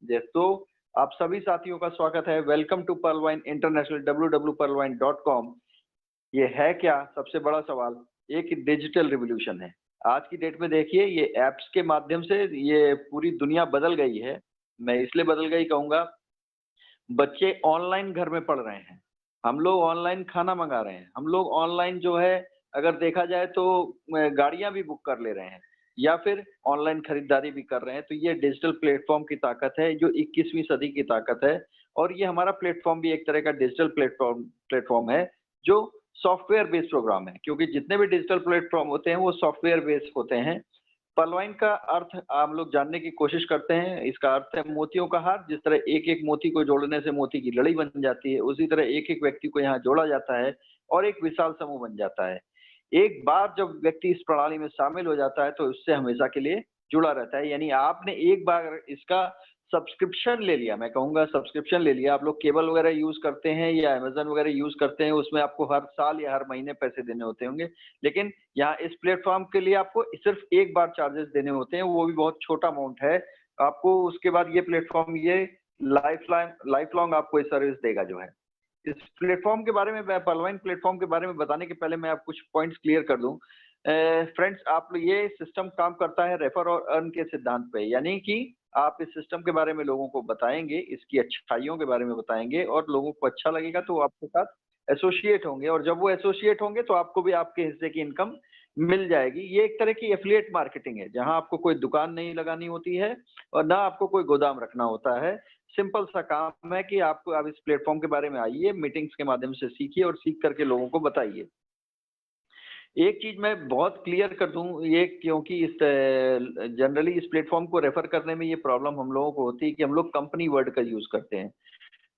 तो आप सभी साथियों का स्वागत है। Welcome to Pearlwine international www.pearlwine.com। ये है क्या? सबसे बड़ा सवाल। एक डिजिटल रिवॉल्यूशन है। आज की डेट में देखिए ये ऐप्स के माध्यम से ये पूरी दुनिया बदल गई है। मैं इसलिए बदल गई कहूँगा, बच्चे ऑनलाइन घर में पढ़ रहे हैं। हम लोग ऑनलाइन खाना मंगा रहे हैं। हम लोग ऑनलाइन जो है अगर देखा जाए तो गाड़ियाँ भी बुक कर ले रहे हैं या फिर ऑनलाइन खरीदारी भी कर रहे हैं। तो ये डिजिटल प्लेटफ़ॉर्म की ताकत है जो 21वीं सदी की ताकत है और ये हमारा प्लेटफ़ॉर्म भी एक तरह का डिजिटल प्लेटफ़ॉर्म प्लेटफ़ॉर्म है जो सॉफ्टवेयर बेस्ड प्रोग्राम है, क्योंकि जितने भी डिजिटल प्लेटफ़ॉर्म होते हैं वो सॉफ्टवेयर बेस्ड होते हैं। पर्लवाइन का अर्थ हम लोग जानने की कोशिश करते हैं। इसका अर्थ है मोतियों का हार। जिस तरह एक-एक मोती को जोड़ने से मोती की लड़ी बन जाती है, उसी तरह एक-एक व्यक्ति को यहाँ जोड़ा जाता है और एक विशाल समूह बन जाता है। एक बार जब व्यक्ति इस प्रणाली में शामिल हो जाता है, तो उससे हमेशा के लिए जुड़ा रहता है। यानी आपने एक बार इसका सब्सक्रिप्शन ले लिया, मैं कहूँगा सब्सक्रिप्शन ले लिया। आप लोग केबल वगैरह यूज़ करते हैं या अमेज़न वगैरह यूज़ करते हैं, उसमें आपको हर साल या हर महीने पैसे देने होते होंगे। लेकिन यहाँ इस प्लेटफ़ॉर्म के लिए आपको सिर्फ़ एक बार चार्जेस देने होते हैं, वो भी बहुत छोटा अमाउंट है। आपको उसके बाद ये प्लेटफ़ॉर्म ये लाइफ़ लॉन्ग आपको ये सर्विस देगा जो है। इस प्लेटफ़ॉर्म के बारे में मैं पर्लवाइन प्लेटफ़ॉर्म के बारे में बताने के पहले मैं आपको कुछ पॉइंट्स क्लियर कर दूँ। फ्रेंड्स, आप ये सिस्टम काम करता है रेफर और अर्न के सिद्धांत पे, यानी कि आप इस सिस्टम के बारे में लोगों को बताएँगे, इसकी अच्छाइयों के बारे में बताएँगे और लोगों को अच्छा लगेगा तो वो आपके साथ एसोसिएट होंगे और जब वो एसोसिएट होंगे तो आपको भी आपके हिस्से की इनकम मिल जाएगी। ये एक तरह की एफ़िलिएट मार्केटिंग है, जहाँ आपको कोई दुकान नहीं लगानी होती है और ना आपको कोई गोदाम रखना होता है। सिंपल सा काम है कि आपको आप इस प्लेटफ़ॉर्म के बारे में आइए, मीटिंग्स के माध्यम से सीखिए और सीख कर के लोगों को बताइए। एक चीज़ मैं बहुत क्लियर कर दूँ ये, क्योंकि इस जनरली इस प्लेटफ़ॉर्म को रेफ़र करने में ये प्रॉब्लम हम लोगों को होती है कि हम लोग कंपनी वर्ड का यूज़ करते हैं।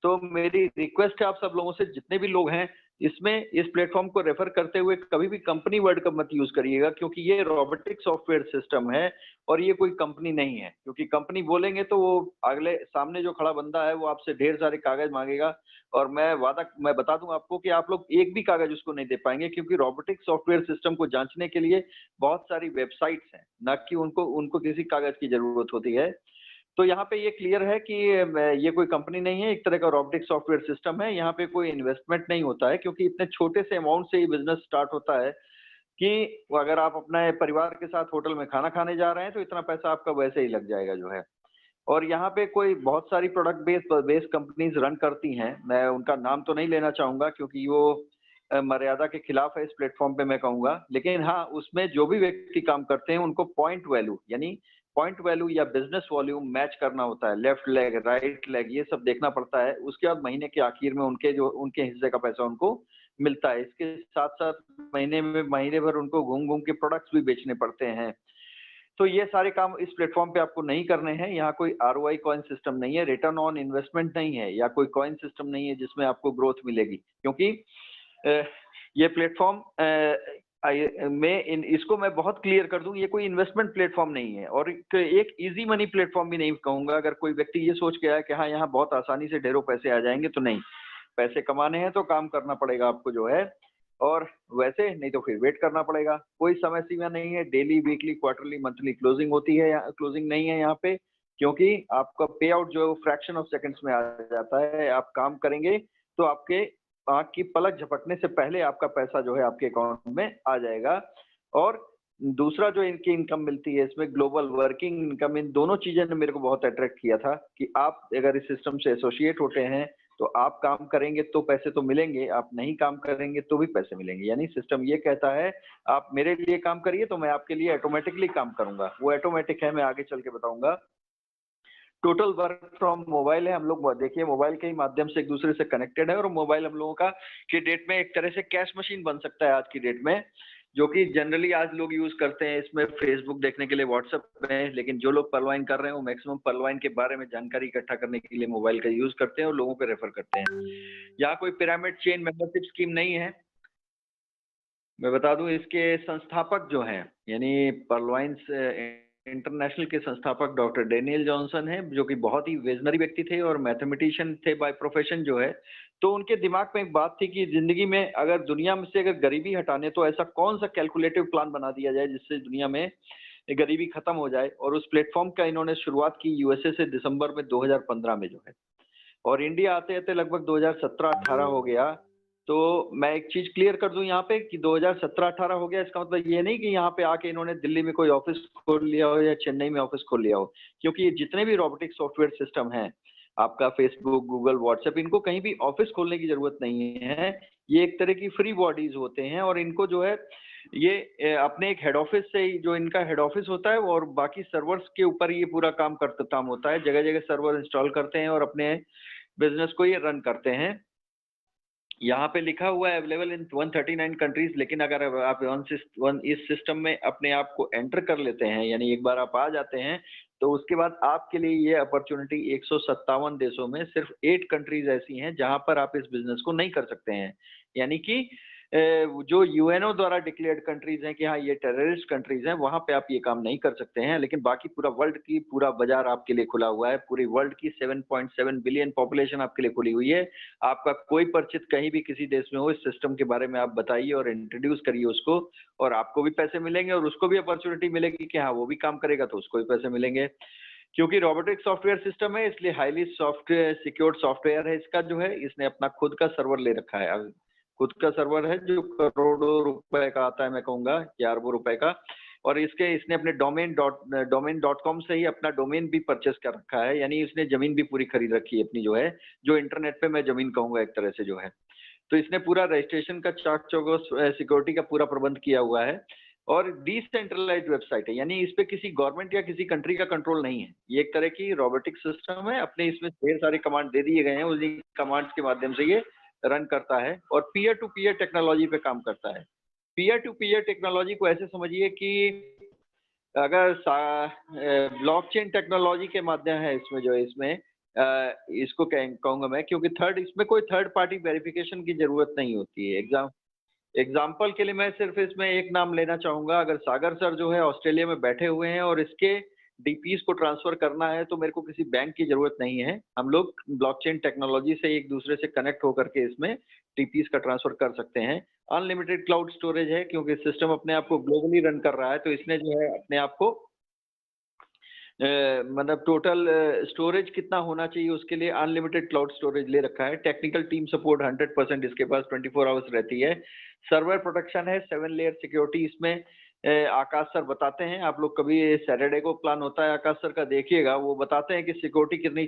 तो मेरी रिक्वेस्ट है आप सब लोगों से, जितने भी लोग हैं, इसमें इस प्लेटफ़ॉर्म को रेफ़र करते हुए कभी भी कंपनी वर्ड का मत यूज़ करिएगा, क्योंकि ये रोबोटिक सॉफ्टवेयर सिस्टम है और ये कोई कंपनी नहीं है। क्योंकि कंपनी बोलेंगे तो वो अगले सामने जो खड़ा बंदा है वो आपसे ढेर सारे कागज़ माँगेगा और मैं बता दूँ आपको कि आप लोग एक भी कागज़ उसको नहीं दे पाएँगे, क्योंकि रोबोटिक सॉफ्टवेयर सिस्टम को जाँचने के लिए बहुत सारी वेबसाइट्स हैं, ना कि उनको उनको किसी कागज़ की ज़रूरत होती है। तो यहाँ पे ये क्लियर है कि ये कोई कंपनी नहीं है, एक तरह का रोबोटिक सॉफ्टवेयर सिस्टम है। यहाँ पे कोई इन्वेस्टमेंट नहीं होता है, क्योंकि इतने छोटे से अमाउंट से ही बिज़नेस स्टार्ट होता है कि अगर आप अपने परिवार के साथ होटल में खाना खाने जा रहे हैं, तो इतना पैसा आपका वैसे ही लग जाएगा जो है। और यहाँ पे कोई बहुत सारी प्रोडक्ट बेस्ड कंपनीज़ रन करती हैं। मैं उनका नाम तो नहीं लेना चाहूँगा, क्योंकि वो मर्यादा के खिलाफ है इस प्लेटफ़ॉर्म पे मैं कहूँगा। लेकिन हाँ, उसमें जो भी व्यक्ति काम करते हैं उनको पॉइंट वैल्यू, यानी पॉइंट वैल्यू या बिज़नेस वॉल्यूम मैच करना होता है। लेफ्ट लेग, राइट लेग ये सब देखना पड़ता है। उसके बाद महीने के आखिर में उनके हिस्से का पैसा उनको मिलता है। इसके साथ-साथ महीने भर उनको घूम-घूम के प्रोडक्ट्स भी बेचने पड़ते हैं। तो ये सारे काम इस प्लेटफ़ॉर्म पे आपको नहीं करने हैं। यहाँ कोई आरओआई कॉइन सिस्टम नहीं है, रिटर्न ऑन इन्वेस्टमेंट नहीं है या कोई कॉइन सिस्टम नहीं है जिसमें आपको ग्रोथ मिलेगी। क्योंकि अ, ये प्लेटफ़ॉर्म इसको मैं बहुत क्लियर कर दूँ, ये कोई इन्वेस्टमेंट प्लेटफ़ॉर्म नहीं है और एक ईज़ी मनी प्लेटफ़ॉर्म भी नहीं कहूँगा। अगर कोई व्यक्ति ये सोच के आया कि हाँ, यहाँ बहुत आसानी से ढेरों पैसे आ जाएँगे, तो नहीं। पैसे कमाने हैं तो काम करना पड़ेगा आपको जो है, और वैसे नहीं तो फिर वेट करना पड़ेगा। कोई समय सीमा नहीं है, daily, weekly, quarterly, monthly closing होती है, क्लोजिंग नहीं है यहाँ पे, क्योंकि आपका पे आउट जो है वो फ्रैक्शन ऑफ सेकंड्स में आ जाता है। आप काम करेंगे तो आपके आँख की पलक झपकने से पहले आपका पैसा जो है आपके अकाउंट में आ जाएगा। और दूसरा जो इनकी इनकम मिलती है इसमें ग्लोबल वर्किंग इनकम, इन दोनों चीज़ें ने मेरे को बहुत अट्रैक्ट किया था कि आप अगर इस सिस्टम से एसोसिएट होते हैं तो आप काम करेंगे तो पैसे तो मिलेंगे, आप नहीं काम करेंगे तो भी पैसे मिलेंगे। यानी सिस्टम ये कहता है आप मेरे लिए काम करिए तो मैं आपके लिए ऑटोमेटिकली काम करूँगा। वो ऑटोमेटिक है, मैं आगे चल के बताऊँगा। टोटल वर्क फ्रॉम मोबाइल है। हम लोग देखिए मोबाइल के ही माध्यम से एक दूसरे से कनेक्टेड है और मोबाइल हम लोगों का की डेट में एक तरह से कैश मशीन बन सकता है आज की डेट में, जो कि जनरली आज लोग यूज़ करते हैं इसमें फेसबुक देखने के लिए, व्हाट्सएप में। लेकिन जो लोग पर्लवाइन कर रहे हैं वो मैक्सिमम पर्लवाइन के बारे में जानकारी इकट्ठा करने के लिए मोबाइल का यूज़ करते हैं और लोगों को रेफर करते हैं। यहाँ कोई पिरामिड चेन मेंबरशिप स्कीम नहीं है। मैं बता दूं इसके संस्थापक जो हैं, यानी पर्लवाइन्स इंटरनेशनल के संस्थापक डॉक्टर डेनियल जॉनसन हैं, जो कि बहुत ही विजनरी व्यक्ति थे और मैथमेटिशियन थे बाय प्रोफेशन जो है। तो उनके दिमाग में एक बात थी कि जिंदगी में अगर दुनिया में से अगर गरीबी हटाने तो ऐसा कौन सा कैलकुलेटिव प्लान बना दिया जाए जिससे दुनिया में गरीबी खत्म हो जाए। और उस प्लेटफॉर्म का इन्होंने शुरुआत की यूएसए से दिसंबर में 2015 में जो है, और इंडिया आते-आते लगभग 2017-18 हो गया। तो मैं एक चीज़ क्लियर कर दूँ यहाँ पे कि 2017-18 हो गया, इसका मतलब ये नहीं कि यहाँ पे आके इन्होंने दिल्ली में कोई ऑफ़िस खोल लिया हो या चेन्नई में ऑफ़िस खोल लिया हो। क्योंकि ये जितने भी रोबोटिक सॉफ्टवेयर सिस्टम हैं, आपका फ़ेसबुक, गूगल, व्हाट्सएप, इनको कहीं भी ऑफ़िस खोलने की ज़रूरत नहीं है। ये एक तरह की फ्री बॉडीज़ होते हैं और इनको जो है ये अपने एक हेड ऑफ़िस से ही, जो इनका हेड ऑफ़िस होता है और बाकी सर्वर्स के ऊपर ही ये पूरा काम होता है। जगह-जगह सर्वर इंस्टॉल करते हैं और अपने बिज़नेस को ये रन करते हैं। यहाँ पे लिखा हुआ है अवेलेबल इन 139 कंट्रीज़, लेकिन अगर अब आप वन इस सिस्टम में अपने आप को एंटर कर लेते हैं, यानी एक बार आप आ जाते हैं, तो उसके बाद आपके लिए ये अपॉर्च्युनिटी 157 देशों में सिर्फ 8 कंट्रीज़ ऐसी हैं, जहाँ पर आप इस बिज़नेस को नहीं कर सकते हैं। यानी कि जो यूएनओ द्वारा डिक्लेयर्ड कंट्रीज़ हैं कि हाँ, ये टेररिस्ट कंट्रीज़ हैं, वहाँ पे आप ये काम नहीं कर सकते हैं, लेकिन बाकी पूरा बाज़ार आपके लिए खुला हुआ है। पूरी वर्ल्ड की 7.7 बिलियन पॉपुलेशन आपके लिए खुली हुई है। आपका कोई परिचित कहीं भी किसी देश में हो, इस सिस्टम के बारे में आप बताइए और इंट्रोड्यूस करिए उसको, और आपको भी पैसे मिलेंगे और उसको भी अपॉर्च्युनिटी मिलेगी कि हाँ, वो भी काम करेगा तो उसको भी पैसे मिलेंगे। क्योंकि रोबोटिक सॉफ्टवेयर सिस्टम है, इसलिए हाइली सिक्योर्ड सॉफ्टवेयर है इसका जो है, इसने अपना खुद का सर्वर ले रखा है। अब खुद का सर्वर है जो करोड़ों रुपए का आता है, मैं कहूँगा या अरबों रुपए का। और इसने अपने डोमेन डॉट कॉम से ही अपना डोमेन भी परचेज़ कर रखा है, यानी इसने ज़मीन भी पूरी खरीद रखी है अपनी जो है, जो इंटरनेट पे मैं ज़मीन कहूँगा एक तरह से जो है। तो इसने पूरा रजिस्ट्रेशन का चाक-चौबंद सिक्योरिटी का पूरा प्रबंध किया हुआ है और डिसेंट्रलाइज्ड वेबसाइट है, यानी इस पे किसी गवर्नमेंट या किसी कंट्री का कंट्रोल नहीं है। ये एक तरह की रोबोटिक सिस्टम है, अपने इसमें ढेर सारे कमांड दे दिए गए हैं, उन्हीं कमांड्स के माध्यम से ये रन करता है और पीयर टू पीयर टेक्नोलॉजी पे काम करता है। पीयर टू पीयर टेक्नोलॉजी को ऐसे समझिए कि अगर ब्लॉकचेन टेक्नोलॉजी के माध्यम है इसमें जो है, इसको कहूँगा मैं, क्योंकि इसमें कोई थर्ड पार्टी वेरिफिकेशन की ज़रूरत नहीं होती है। एग्ज़ाम्पल के लिए मैं सिर्फ़ इसमें एक नाम लेना चाहूँगा। अगर सागर सर जो है ऑस्ट्रेलिया में बैठे हुए हैं और इसके डीपीज़ को ट्रांसफ़र करना है, तो मेरे को किसी बैंक की ज़रूरत नहीं है। हम लोग ब्लॉकचेन टेक्नोलॉजी से एक-दूसरे से कनेक्ट होकर के इसमें डीपीज़ का ट्रांसफ़र कर सकते हैं। अनलिमिटेड क्लाउड स्टोरेज है, क्योंकि सिस्टम अपने आप को ग्लोबली रन कर रहा है, तो इसने जो है अपने आप को मतलब टोटल स्टोरेज कितना होना चाहिए उसके लिए अनलिमिटेड क्लाउड स्टोरेज ले रखा है। टेक्निकल टीम सपोर्ट 100% इसके पास 24 आवर्स रहती है। सर्वर प्रोटेक्शन है, 7 लेयर सिक्योरिटी इसमें आकाश सर बताते हैं। आप लोग कभी सैटरडे को प्लान होता है आकाश सर का, देखिएगा, वो बताते हैं कि सिक्योरिटी कितनी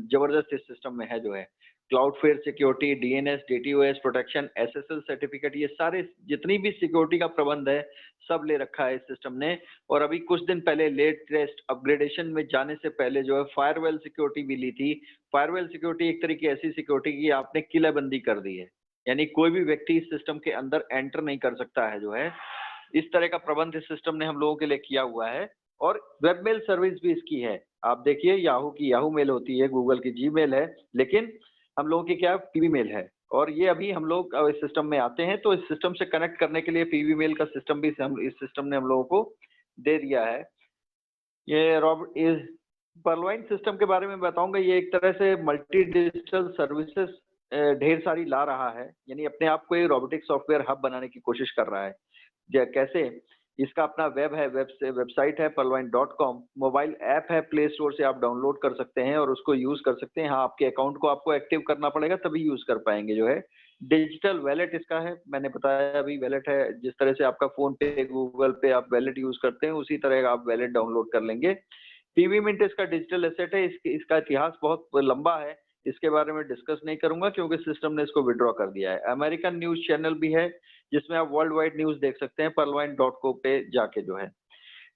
ज़बरदस्त इस सिस्टम में है जो है। Cloudflare security, DNS, DDoS protection, SSL certificate, ये सारे जितनी भी सिक्योरिटी का प्रबंध है, सब ले रखा है इस सिस्टम ने। और अभी कुछ दिन पहले लेटेस्ट अपग्रेडेशन में जाने से पहले जो है फायरवेल सिक्योरिटी भी ली थी। फायरवेल सिक्योरिटी एक तरह की ऐसी सिक्योरिटी की आपने किलाबंदी कर दी है। यानी कोई भी व्यक्ति इस सिस्टम के अंदर एंटर नहीं कर सकता है जो है। इस तरह का प्रबंध इस सिस्टम ने हम लोगों के लिए किया हुआ है। और वेब मेल सर्विस भी इसकी है। आप देखिए, याहू की याहू मेल होती है, गूगल की जीमेल है, लेकिन हम लोगों की क्या पीवी मेल है। और ये अभी हम लोग इस सिस्टम में आते हैं, तो इस सिस्टम से कनेक्ट करने के लिए पीवी मेल का सिस्टम भी हम इस सिस्टम ने हम लोगों को दे दिया है। ये इस पर्लवाइन सिस्टम के बारे में बताऊंगा। ये एक तरह से मल्टी डिजिटल सर्विसेज ढेर सारी ला रहा है, यानी अपने आप को ये रोबोटिक सॉफ्टवेयर हब बनाने की कोशिश कर रहा है। कैसे? इसका अपना वेबसाइट है pearlwine.com, मोबाइल ऐप है, प्ले स्टोर से आप डाउनलोड कर सकते हैं और उसको यूज़ कर सकते हैं। हाँ, आपके अकाउंट को आपको एक्टिव करना पड़ेगा, तभी यूज़ कर पाएँगे जो है। डिजिटल वॉलेट इसका है, मैंने बताया अभी वॉलेट है, जिस तरह से आपका फ़ोन पे, गूगल पे आप वॉलेट यूज़ करते हैं, उसी तरह का आप वॉलेट डाउनलोड कर लेंगे। पीवी मिंट इसका डिजिटल एसेट है, इसका इतिहास बहुत लंबा है, इसके बारे में डिस्कस नहीं करूँगा क्योंकि सिस्टम ने इसको विथड्रॉ कर दिया है। अमेरिकन न्यूज़ चैनल भी है, जिसमें आप वर्ल्ड वाइड न्यूज़ देख सकते हैं pearlwine.co पे जाके जो है।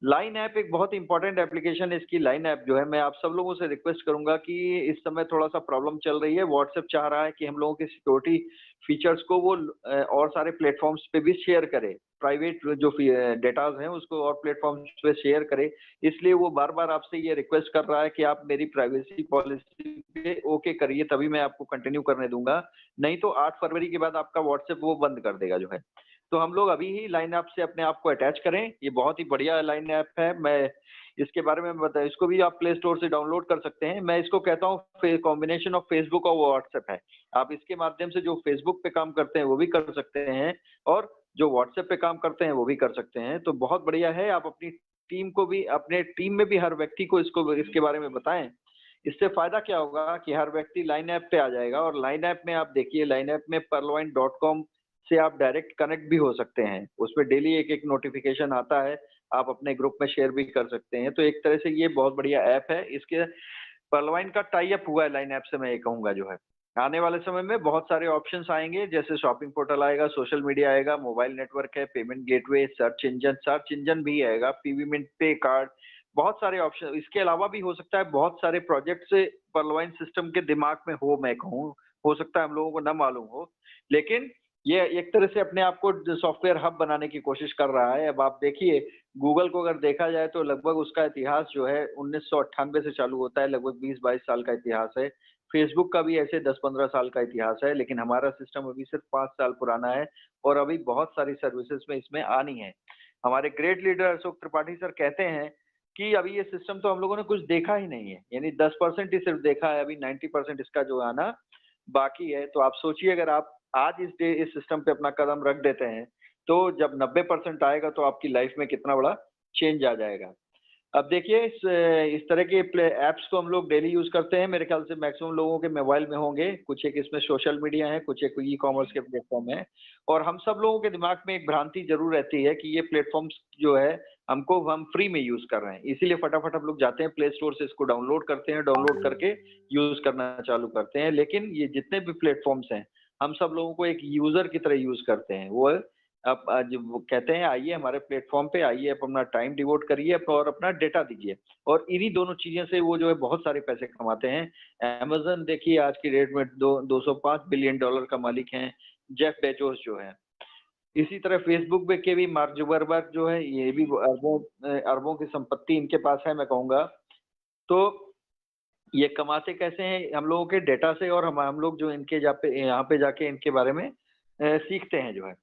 लाइन ऐप एक बहुत इंपॉर्टेंट एप्लीकेशन है इसकी। लाइन ऐप जो है, मैं आप सब लोगों से रिक्वेस्ट करूंगा कि इस समय थोड़ा-सा प्रॉब्लम चल रही है। व्हाट्सएप चाह रहा है कि हम लोगों के सिक्योरिटी फीचर्स को वो और सारे प्लेटफ़ॉर्म्स पे भी शेयर करे। प्राइवेट जो डेटाज़ हैं उसको और प्लेटफ़ॉर्म्स पे शेयर करे। इसलिए वो बार-बार आपसे ये रिक्वेस्ट कर रहा है कि आप मेरी प्राइवेसी पॉलिसी पे ओके करिए, तभी मैं आपको कंटिन्यू करने दूँगा। नहीं तो 8 फरवरी के बाद आपका व्हाट्सएप वो बंद कर देगा जो है। तो हम लोग अभी ही लाइन ऐप से अपने आप को अटैच करें। ये बहुत ही बढ़िया लाइन ऐप है। मैं इसके बारे में बता इसको भी आप प्ले स्टोर से डाउनलोड कर सकते हैं। मैं इसको कहता हूँ कॉम्बिनेशन ऑफ फेसबुक और व्हाट्सएप है। आप इसके माध्यम से जो फेसबुक पे काम करते हैं वो भी कर सकते हैं और जो व्हाट्सएप पे काम करते हैं वो भी कर सकते हैं। तो बहुत बढ़िया है। आप अपनी टीम को भी, अपने टीम में भी हर व्यक्ति को इसके बारे में बताएं। इससे फायदा क्या होगा कि हर व्यक्ति लाइन ऐप पे आ जाएगा, और लाइन ऐप में आप देखिए, लाइन ऐप में pearlwine.com से आप डायरेक्ट कनेक्ट भी हो सकते हैं। उसमें डेली एक-एक नोटिफिकेशन आता है, आप अपने ग्रुप में शेयर भी कर सकते हैं। तो एक तरह से ये बहुत बढ़िया ऐप है। इसके पर्लवाइन का टाई अप हुआ है लाइन ऐप से, मैं ये कहूँगा जो है। आने वाले समय में बहुत सारे ऑप्शंस आएँगे, जैसे शॉपिंग पोर्टल आएगा, सोशल मीडिया आएगा, मोबाइल नेटवर्क है, पेमेंट गेटवे, सर्च इंजन भी आएगा, पीवी मिंट पे कार्ड, बहुत सारे ऑप्शन। इसके अलावा भी हो सकता है बहुत सारे प्रोजेक्ट्स पर्लवाइन सिस्टम के दिमाग में हो, मैं कहूँ। हो सकता है हम लोगों को ना मालूम हो, लेकिन ये एक तरह से अपने आप को सॉफ्टवेयर हब बनाने की कोशिश कर रहा है। अब आप देखिए, गूगल को अगर देखा जाए तो लगभग उसका इतिहास जो है 1998 से चालू होता है, लगभग 20-22 साल का इतिहास है। फेसबुक का भी ऐसे 10-15 साल का इतिहास है, लेकिन हमारा सिस्टम अभी सिर्फ 5 साल पुराना है, और अभी बहुत सारी सर्विसेज में इसमें आनी है। हमारे great leader Ashok Tripathi sir कहते हैं कि अभी ये सिस्टम तो हम लोगों ने कुछ देखा ही नहीं है, यानी 10% ही सिर्फ देखा है, अभी 90% इसका जो आना बाकी है। तो आप सोचिए, अगर आप आज इस सिस्टम पे अपना कदम रख देते हैं, तो जब 90% आएगा तो आपकी लाइफ में कितना बड़ा चेंज आ जाएगा। अब देखिए, इस तरह के ऐप्स को हम लोग डेली यूज करते हैं, मेरे ख्याल से मैक्सिमम लोगों के मोबाइल में होंगे। कुछ एक इसमें सोशल मीडिया है, कुछ एक ई कॉमर्स के प्लेटफॉर्म है, और हम सब लोगों के दिमाग में एक भ्रांति जरूर रहती है कि ये प्लेटफॉर्म्स जो है हम फ्री में यूज कर रहे हैं, इसीलिए फटाफट हम लोग जाते हैं प्ले स्टोर से इसको डाउनलोड करते हैं, डाउनलोड करके यूज करना चालू करते हैं। लेकिन ये जितने भी प्लेटफॉर्म्स हैं, हम सब लोगों को एक यूजर की तरह यूज करते हैं। वो आप आज वो कहते हैं, आइए हमारे प्लेटफॉर्म पे आइए, आप अपना टाइम डिवोट करिए और अपना डेटा दीजिए, और इन्हीं दोनों चीजों से वो जो है बहुत सारे पैसे कमाते हैं। अमेज़न देखिए आज की डेट में 205 बिलियन डॉलर का मालिक हैं, जेफ बेजोस जो है। इसी तरह फेसबुक पे के भी मार्क जुकरबर्ग जो है, ये भी अरबों अरबों की संपत्ति इनके पास है, मैं कहूँगा। तो ये कमाते कैसे हैं हम लोगों के डेटा से, और हम लोग जो इनके यहाँ पे जाके इनके बारे में सीखते हैं जो है।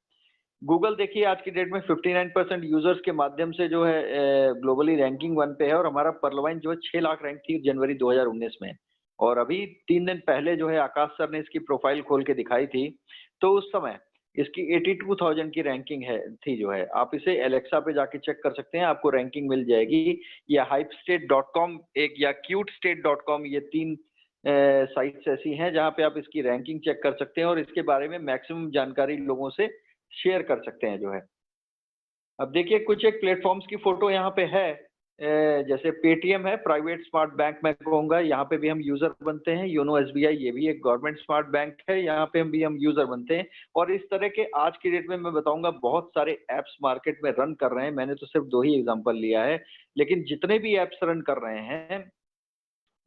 गूगल देखिए आज की डेट में 59% यूजर्स के माध्यम से जो है ग्लोबली रैंकिंग 1 पे है, और हमारा पर्लवाइन जो है 6 लाख रैंक थी जनवरी 2019 में। और अभी 3 दिन पहले जो है आकाश सर ने इसकी प्रोफाइल खोल के दिखाई थी, तो उस समय इसकी 82,000 की रैंकिंग थी जो है। आप इसे एलेक्सा पे जाके चेक कर सकते हैं, आपको रैंकिंग मिल जाएगी, या hypestate.com एक, या cutestate.com, ये 3 साइट्स ऐसी हैं जहाँ पे आप इसकी रैंकिंग चेक कर सकते हैं, और इसके बारे में मैक्सिमम जानकारी लोगों से शेयर कर सकते हैं जो है। अब देखिए, कुछ एक प्लेटफॉर्म्स की फोटो यहाँ पे है, जैसे पेटीएम है, प्राइवेट स्मार्ट बैंक मैं कहूँगा, यहाँ पे भी हम यूजर बनते हैं। योनो एसबीआई, ये भी एक गवर्नमेंट स्मार्ट बैंक है, यहाँ पे हम यूजर बनते हैं। और इस तरह के आज की डेट में मैं बताऊंगा बहुत सारे एप्स मार्केट में रन कर रहे हैं। मैंने तो सिर्फ 2 ही एग्जांपल लिया है, लेकिन जितने भी एप्स रन कर रहे हैं,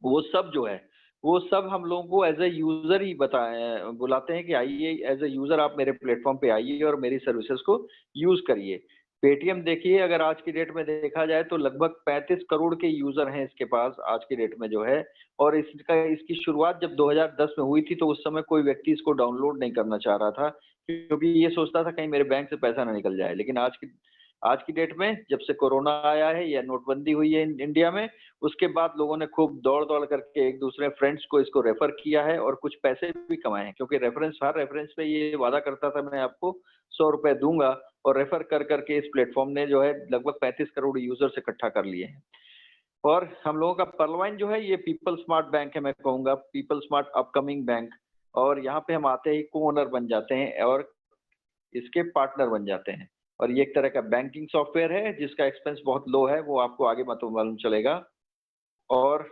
वो सब जो है, वो सब हम लोगों को एज ए यूजर ही बुलाते हैं कि आइए एज ए यूजर आप मेरे प्लेटफॉर्म पे आइए और मेरी सर्विसेज को यूज करिए। पेटीएम देखिए, अगर आज की डेट में देखा जाए तो लगभग 35 करोड़ के यूजर हैं इसके पास आज की डेट में जो है। और इसकी शुरुआत जब 2010 में हुई थी, तो उस समय कोई व्यक्ति इसको डाउनलोड नहीं करना चाह रहा था, क्योंकि ये सोचता था कहीं मेरे बैंक से पैसा ना निकल जाए। लेकिन आज की डेट में जब से कोरोना आया है या नोटबंदी हुई है इंडिया में, उसके बाद लोगों ने खूब दौड़-दौड़ करके एक दूसरे फ्रेंड्स को इसको रेफर किया है, और कुछ पैसे भी कमाए हैं, क्योंकि हर रेफरेंस पे ये वादा करता था मैं आपको 100 रुपए दूंगा, और रेफर कर करके इस प्लेटफॉर्म ने जो है लगभग 35 करोड़ यूजर्स इकट्ठा कर लिए हैं। और हम लोगों का पर्लवाइन जो है, ये पीपल स्मार्ट बैंक है, मैं कहूँगा पीपल स्मार्ट अपकमिंग बैंक। और यहाँ पे हम आते ही को ओनर बन जाते हैं और इसके पार्टनर बन जाते हैं। और ये एक तरह का बैंकिंग सॉफ्टवेयर है जिसका एक्सपेंस बहुत लो है, वो आपको आगे मालूम चलेगा। और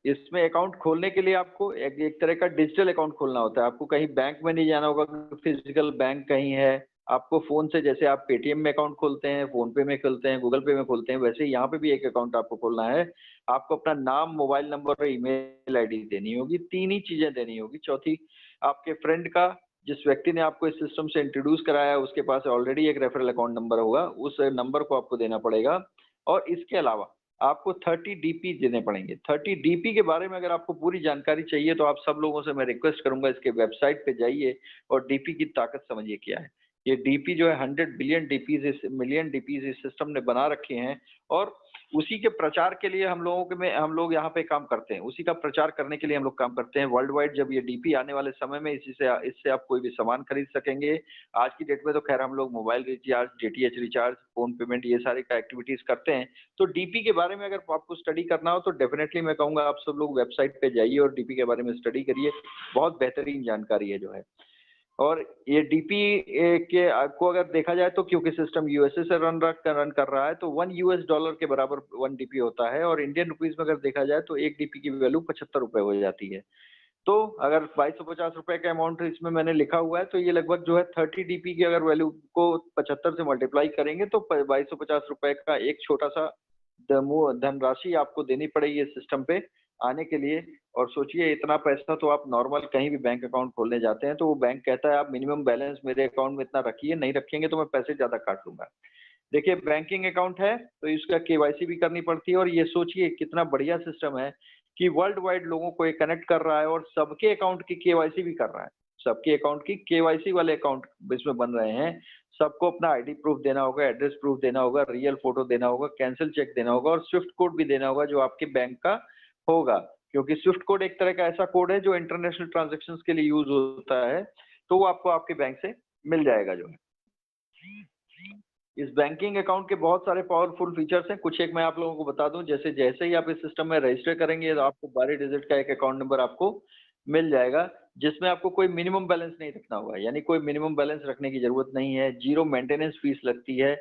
इसमें अकाउंट खोलने के लिए आपको एक तरह का डिजिटल अकाउंट खोलना होता है। आपको कहीं बैंक में नहीं जाना होगा, फिजिकल बैंक कहीं है। आपको फोन से, जैसे आप पेटीएम में अकाउंट खोलते हैं, फोन पे में खोलते हैं, गूगल पे में खोलते हैं, वैसे ही यहाँ पे भी एक अकाउंट आपको खोलना है। आपको अपना नाम, मोबाइल नंबर और ईमेल आईडी देनी होगी, 3 ही चीजें देनी होगी। चौथी, आपके फ्रेंड का, जिस व्यक्ति ने आपको इस सिस्टम से इंट्रोड्यूस कराया, उसके पास ऑलरेडी एक रेफरल अकाउंट नंबर होगा, उस नंबर को आपको देना पड़ेगा। और इसके अलावा आपको 30 डीपी देने पड़ेंगे। 30 डीपी के बारे में अगर आपको पूरी जानकारी चाहिए, तो आप सब लोगों से मैं रिक्वेस्ट करूंगा, इसके वेबसाइट पे जाइए और डीपी की ताकत समझिए क्या है। ये डीपी जो है 100 बिलियन डीपीज, मिलियन डीपीज इस सिस्टम ने बना रखे हैं। और उसी के प्रचार के लिए हम लोग यहाँ पे काम करते हैं, उसी का प्रचार करने के लिए हम लोग काम करते हैं वर्ल्ड वाइड। जब ये डीपी आने वाले समय में इससे आप कोई भी सामान खरीद सकेंगे। आज की डेट में तो खैर हम लोग mobile recharge, DTH recharge, phone payment, ये सारी का एक्टिविटीज करते हैं। तो डीपी के बारे में अगर आपको स्टडी करना हो तो डेफिनेटली मैं कहूंगा आप सब लोग वेबसाइट पे जाइए और डीपी के बारे में स्टडी करिए। बहुत बेहतरीन जानकारी है जो है। और ये डीपी के को अगर देखा जाए तो क्योंकि सिस्टम यूएसए से रन कर रहा है, तो $1 के बराबर 1 डीपी होता है। और इंडियन रुपीज में अगर देखा जाए तो 1 डीपी की वैल्यू 75 रुपए हो जाती है। तो अगर 2250 रुपए का अमाउंट इसमें मैंने लिखा हुआ है, तो ये लगभग जो है 30 डीपी की अगर वैल्यू को 75 से मल्टीप्लाई करेंगे तो 2250 रुपए का एक छोटा सा धनराशि आपको देनी पड़ेगी इस सिस्टम पे आने के लिए। और सोचिए इतना पैसा तो आप नॉर्मल कहीं भी बैंक अकाउंट खोलने जाते हैं तो वो बैंक कहता है आप मिनिमम बैलेंस मेरे अकाउंट में इतना रखिए, नहीं रखेंगे तो मैं पैसे ज्यादा काट लूंगा। देखिए बैंकिंग अकाउंट है तो इसका केवाईसी भी करनी पड़ती है। और ये सोचिए कितना बढ़िया सिस्टम है कि वर्ल्ड वाइड लोगों को ये कनेक्ट कर रहा है और सबके अकाउंट की केवाईसी भी कर रहा है। सबके अकाउंट की केवाईसी वाले अकाउंट इसमें बन रहे हैं। सबको अपना आईडी प्रूफ देना होगा, एड्रेस प्रूफ देना होगा, रियल फोटो देना होगा, कैंसिल चेक देना होगा और स्विफ्ट कोड भी देना होगा जो आपके बैंक का होगा। क्योंकि स्विफ्ट कोड एक तरह का ऐसा कोड है जो इंटरनेशनल ट्रांजेक्शन के लिए यूज होता है, तो वो आपको आपके बैंक से मिल जाएगा जो है। इस बैंकिंग अकाउंट के बहुत सारे पावरफुल फीचर्स हैं। कुछ एक मैं आप लोगों को बता दूं, जैसे जैसे ही आप इस सिस्टम में रजिस्टर करेंगे तो आपको 12 डिजिट का एक अकाउंट नंबर आपको मिल जाएगा, जिसमें आपको कोई मिनिमम बैलेंस नहीं रखना होगा। यानी कोई मिनिमम बैलेंस रखने की जरूरत नहीं है, जीरो मेंटेनेंस फीस लगती है।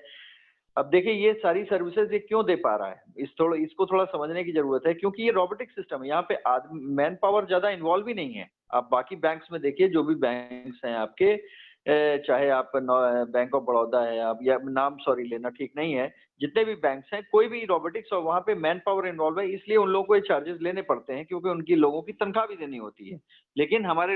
अब देखिए ये सारी सर्विसेज ये क्यों दे पा रहा है, इसको थोड़ा समझने की जरूरत है। क्योंकि ये रोबोटिक सिस्टम है, यहाँ पे मैन पावर ज्यादा इन्वॉल्व ही नहीं है। आप बाकी बैंक्स में देखिए, जो भी बैंक्स हैं आपके, चाहे आप बैंक ऑफ बड़ौदा है, आप या नाम सॉरी लेना ठीक नहीं है, जितने भी बैंक्स हैं कोई भी रोबोटिक्स और वहाँ पे मैन पावर इन्वॉल्व है, इसलिए उन लोगों को ये चार्जेस लेने पड़ते हैं क्योंकि उनकी लोगों की तनख्वाह भी देनी होती है। लेकिन हमारे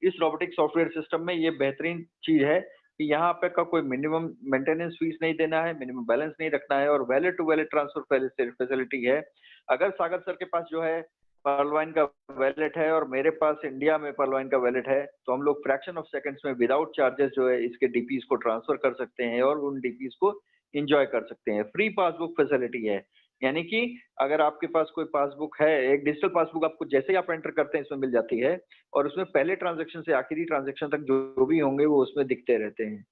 इस रोबोटिक सॉफ्टवेयर सिस्टम में ये बेहतरीन चीज है कि यहाँ पे का कोई मिनिमम मेंटेनेंस फीस नहीं देना है, मिनिमम बैलेंस नहीं रखना है और wallet to wallet transfer facility है। अगर सागर सर के पास जो है पर्लवाइन का वैलेट है और मेरे पास इंडिया में पर्लवाइन का वैलेट है, तो हम लोग फ्रैक्शन ऑफ सेकंड्स में विदाउट चार्जेस जो है इसके डीपीज को ट्रांसफर कर सकते हैं और उन डीपीज को इंजॉय कर सकते हैं। फ्री पासबुक फैसिलिटी है, यानी कि अगर आपके पास कोई पासबुक है, एक डिजिटल पासबुक आपको जैसे ही आप एंटर करते हैं इसमें मिल जाती है और उसमें पहले ट्रांजेक्शन से आखिरी ट्रांजेक्शन तक जो भी होंगे वो उसमें दिखते रहते हैं।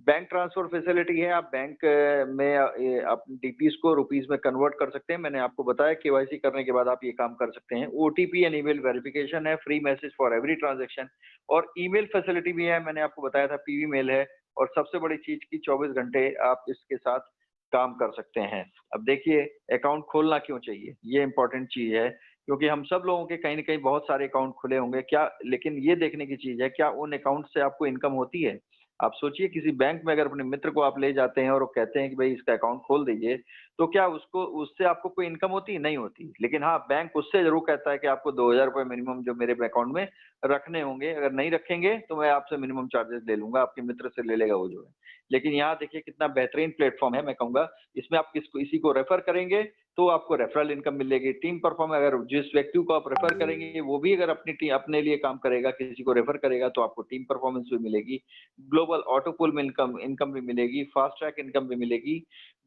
बैंक ट्रांसफर फैसिलिटी है, आप बैंक में आप डीपीज को रुपीज में कन्वर्ट कर सकते हैं। मैंने आपको बताया केवाईसी करने के बाद आप ये काम कर सकते हैं। ओटीपी एंड ईमेल वेरिफिकेशन है, free message for every transaction और ईमेल फैसिलिटी भी है। मैंने आपको बताया था पीवी मेल है। और सबसे बड़ी चीज की 24 घंटे आप इसके साथ काम कर सकते हैं। अब देखिए अकाउंट खोलना क्यों चाहिए, ये इंपॉर्टेंट चीज है क्योंकि हम सब लोगों के कहीं ना कहीं बहुत सारे अकाउंट खुले होंगे क्या, लेकिन ये देखने की चीज है क्या उन अकाउंट से आपको इनकम होती है। आप सोचिए किसी बैंक में अगर अपने मित्र को आप ले जाते हैं और वो कहते हैं कि भाई इसका अकाउंट खोल दीजिए, तो क्या उसको उससे आपको कोई इनकम होती है? नहीं होती। लेकिन हाँ बैंक उससे जरूर कहता है कि आपको 2000 रुपये मिनिमम जो मेरे अकाउंट में रखने होंगे, अगर नहीं रखेंगे तो मैं आपसे मिनिमम चार्जेस ले लूंगा, आपके मित्र से ले लेगा वो जो है। लेकिन यहाँ देखिए कितना बेहतरीन प्लेटफॉर्म है, मैं कहूंगा इसमें आप इसी को रेफर करेंगे तो आपको रेफरल इनकम मिलेगी। टीम परफॉर्म, अगर जिस व्यक्ति को आप रेफर करेंगे वो भी अगर अपने लिए काम करेगा, किसी को रेफर करेगा, तो आपको टीम परफॉर्मेंस भी मिलेगी। ग्लोबल ऑटोपुल में इनकम भी मिलेगी, फास्ट ट्रैक इनकम भी मिलेगी।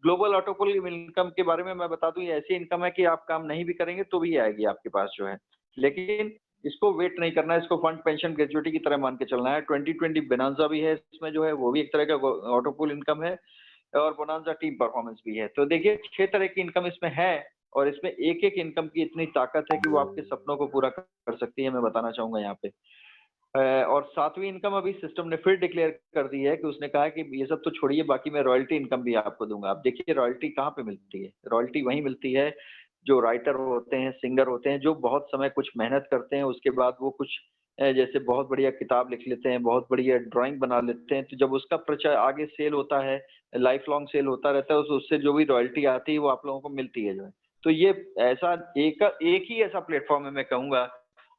ग्लोबल ऑटोपुल इनकम के बारे में मैं बता दूं, ये ऐसी इनकम है कि आप काम नहीं भी करेंगे तो भी आएगी आपके पास जो है। लेकिन इसको वेट नहीं करना है, इसको फंड पेंशन ग्रेजुएटी की तरह मान के चलना है। 2020 बोनांजा भी है इसमें जो है, वो भी एक तरह का ऑटोपुल इनकम है और बोनांजा टीम परफॉर्मेंस भी है। तो देखिए 6 तरह की इनकम इसमें है और इसमें एक एक इनकम की इतनी ताकत है कि वो आपके सपनों को पूरा कर सकती है, मैं बताना चाहूंगा यहाँ पे। और 7वीं इनकम अभी सिस्टम ने फिर डिक्लेयर कर दी है कि उसने कहा है कि ये सब तो छोड़िए, बाकी मैं रॉयल्टी इनकम भी आपको दूंगा। आप देखिए रॉयल्टी कहाँ पे मिलती है, रॉयल्टी वहीं मिलती है जो राइटर होते हैं, सिंगर होते हैं, जो बहुत समय कुछ मेहनत करते हैं, उसके बाद वो कुछ जैसे बहुत बढ़िया किताब लिख लेते हैं, बहुत बढ़िया ड्राइंग बना लेते हैं, तो जब उसका प्रचार आगे सेल होता है, लाइफ लॉन्ग सेल होता रहता है, उससे जो भी रॉयल्टी आती है वो आप लोगों को मिलती है जो है। तो ये ऐसा एक ही ऐसा प्लेटफॉर्म है मैं कहूंगा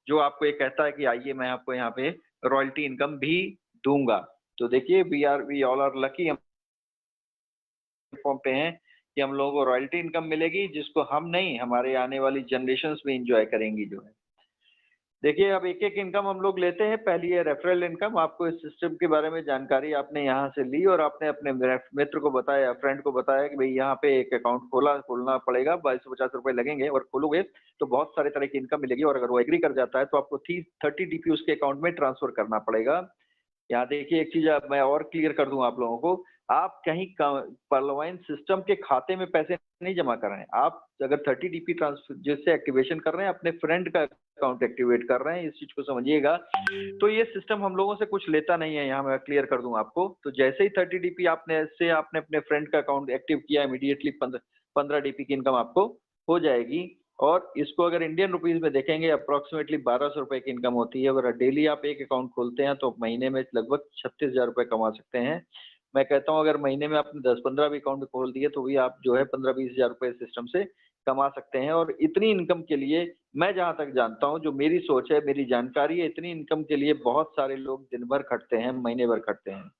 जो आपको ये कहता है कि आइए मैं आपको यहाँ पे रॉयल्टी इनकम भी दूंगा। तो देखिए वी ऑल आर लकी, हम प्लेटफॉर्म पे हैं कि हम लोगों को रॉयल्टी इनकम मिलेगी जिसको हम नहीं, हमारे आने वाली जनरेशन भी इंजॉय करेंगी जो है। देखिए, अब एक-एक इनकम हम लोग लेते हैं। पहली है रेफरल इनकम। आपको इस सिस्टम के बारे में जानकारी आपने यहाँ से ली और आपने अपने मित्र को बताया, फ्रेंड को बताया कि भई यहाँ पे एक अकाउंट खोलना पड़ेगा, ₹2250 लगेंगे और खोलोगे तो बहुत सारे तरह की इनकम मिलेगी और अगर वो एग्री कर जाता है तो आपको 30 डीपी उसके अकाउंट में ट्रांसफर करना पड़ेगा। यहाँ देखिए एक चीज़ मैं और क्लियर कर दूँ आप लोगों को, आप कहीं क पर्लवाइन सिस्टम के खाते में पैसे नहीं जमा कर रहे हैं। आप अगर 30 डीपी जिससे एक्टिवेशन कर रहे हैं, अपने फ्रेंड का अकाउंट एक्टिवेट कर रहे हैं, इस चीज़ को समझिएगा। तो ये सिस्टम हम लोगों से कुछ लेता नहीं है, यहाँ मैं क्लियर कर दूँ आपको। तो जैसे ही 30 डीपी आपने अपने फ्रेंड का अकाउंट एक्टिव किया, इमीडिएटली 15 डीपी की इनकम आपको हो जाएगी। और इसको अगर इंडियन रुपीज़ में देखेंगे अप्रॉक्सिमेटली ₹1200 की इनकम होती है। अगर डेली आप एक अकाउंट खोलते हैं तो महीने में लगभग ₹36,000 कमा सकते हैं। मैं कहता हूँ अगर महीने में आपने 10-15 भी अकाउंट खोल दिए तो भी आप जो है 15-20 हज़ार रुपए सिस्टम से कमा सकते हैं। और इतनी इनकम के लिए मैं जहाँ तक जानता हूँ, जो मेरी सोच है, मेरी जानकारी है, इतनी इनकम के लिए बहुत सारे लोग दिन भर खटते हैं, महीने भर खटते हैं।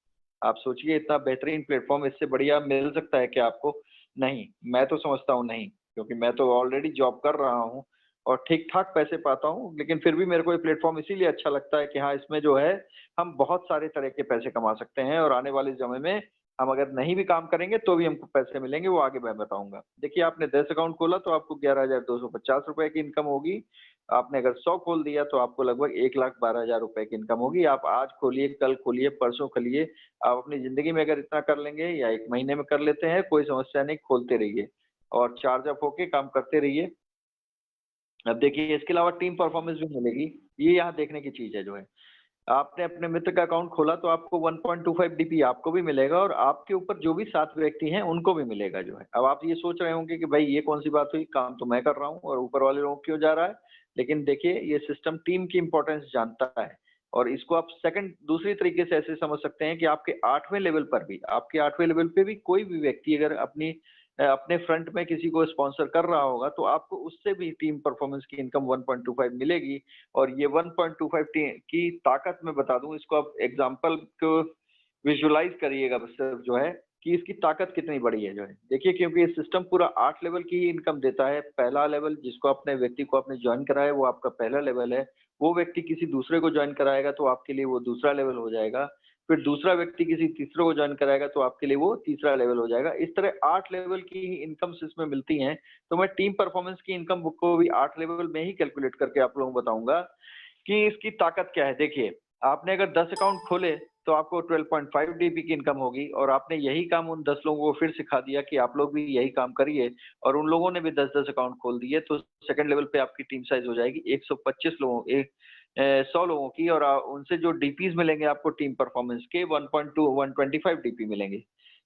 आप सोचिए इतना बेहतरीन प्लेटफ़ॉर्म इससे बढ़िया मिल सकता है क्या आपको? नहीं, मैं तो समझता हूँ नहीं, क्योंकि मैं तो ऑलरेडी जॉब कर रहा हूँ और ठीक-ठाक पैसे पाता हूँ, लेकिन फिर भी मेरे को ये प्लेटफ़ॉर्म इसीलिए अच्छा लगता है कि हाँ, इसमें जो है हम बहुत सारे तरह के पैसे कमा सकते हैं और आने वाले समय में हम अगर नहीं भी काम करेंगे तो भी हमको पैसे मिलेंगे, वो आगे मैं बताऊँगा। देखिए आपने 10 अकाउंट खोला तो आपको ₹11,250 की इनकम होगी। आपने अगर 100 खोल दिया तो आपको लगभग ₹1,12,000 की इनकम होगी। आप आज खोलिए, कल खोलिए, परसों खोलिए, आप अपनी ज़िंदगी में अगर इतना कर लेंगे या 1 महीने में कर लेते हैं, कोई समस्या नहीं, खोलते रहिए और चार्ज अप होके काम करते रहिए। अब देखिए इसके अलावा टीम परफ़ॉर्मेंस भी मिलेगी, ये यहाँ देखने की चीज़ है जो है। आपने अपने मित्र का अकाउंट खोला तो आपको 1.25 डीपी आपको भी मिलेगा और आपके ऊपर जो भी 7 व्यक्ति हैं, उनको भी मिलेगा जो है। अब आप ये सोच रहे होंगे कि भाई ये कौन-सी बात हुई, काम तो मैं कर रहा हूँ और ऊपर वाले लोगों को क्यों जा रहा है? लेकिन देखिए ये सिस्टम टीम की इम्पोर्टेंस जानता है और इसको आप दूसरी तरीके से ऐसे समझ सकते हैं कि आपके 8वें लेवल पे भी कोई भी व्यक्ति अगर अपने फ्रंट में किसी को स्पॉन्सर कर रहा होगा, तो आपको उससे भी टीम परफ़ॉर्मेंस की इनकम 1.25 मिलेगी और ये 1.25 की ताकत मैं बता दूँ, इसको आप एग्ज़ाम्पल को विज़ुअलाइज़ करिएगा बस सिर्फ़ जो है कि इसकी ताकत कितनी बड़ी है जो है। देखिए क्योंकि ये सिस्टम पूरा 8 लेवल की ही इनकम देता है। पहला लेवल जिसको अपने व्यक्ति को आपने जॉइन कराया वो आपका पहला लेवल है। वो व्यक्ति किसी दूसरे को जॉइन कराएगा तो आपके लिए वो दूसरा लेवल हो जाएगा। फिर दूसरा व्यक्ति किसी तीसरे को जॉइन कराएगा तो आपके लिए वो तीसरा लेवल हो जाएगा। इस तरह 8 लेवल की ही इनकम्स इसमें मिलती हैं। तो मैं टीम परफ़ॉर्मेंस की इनकम बुक को भी 8 लेवल में ही कैलकुलेट करके आप लोगों को बताऊँगा कि इसकी ताकत क्या है। देखिए, आपने अगर 10 अकाउंट खोले तो आपको 12.5 डीपी की इनकम होगी और आपने यही काम उन 10 लोगों को फिर सिखा दिया कि आप लोग भी यही काम करिए और उन लोगों ने भी 10-10 अकाउंट खोल दिए तो सेकंड लेवल पे आपकी टीम साइज़ हो जाएगी 100 लोगों की और उनसे जो डीपीज़ मिलेंगे आपको टीम परफ़ॉर्मेंस के 1.2 125 डीपी मिलेंगे।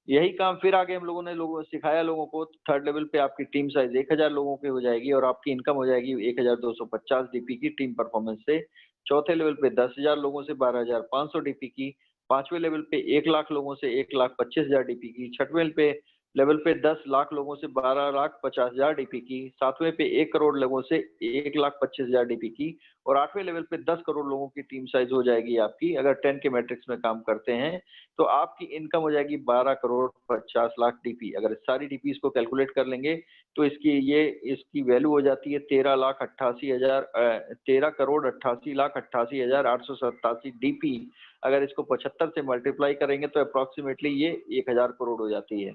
यही काम फिर आगे हम लोगों ने सिखाया लोगों को, थर्ड लेवल पे आपकी टीम साइज़ 1000 लोगों की हो जाएगी और आपकी इनकम हो जाएगी 1250 डीपी की टीम परफ़ॉर्मेंस से। चौथे लेवल पे 10,000 लोगों से 12,500 डीपी की, 5वें लेवल पे 1 लाख लोगों से 1,25,000 डीपी की, छठवें पे लेवल पे 10 लाख लोगों से 12,50,000 डीपी की, 7वें पे 1 करोड़ लोगों से 1,25,000 डीपी की और 8वें लेवल पे 10 करोड़ लोगों की टीम साइज़ हो जाएगी आपकी अगर 10 के मैट्रिक्स में काम करते हैं, तो आपकी इनकम हो जाएगी 12 करोड़ 50 लाख डीपी। अगर सारी डीपीज़ को कैलकुलेट कर लेंगे, तो इसकी वैल्यू हो जाती है 13 करोड़ 88 लाख 88,887 डीपी। अगर इसको 75 से मल्टीप्लाई करेंगे तो अप्रॉक्सिमेटली ये 1000 करोड़ हो जाती है।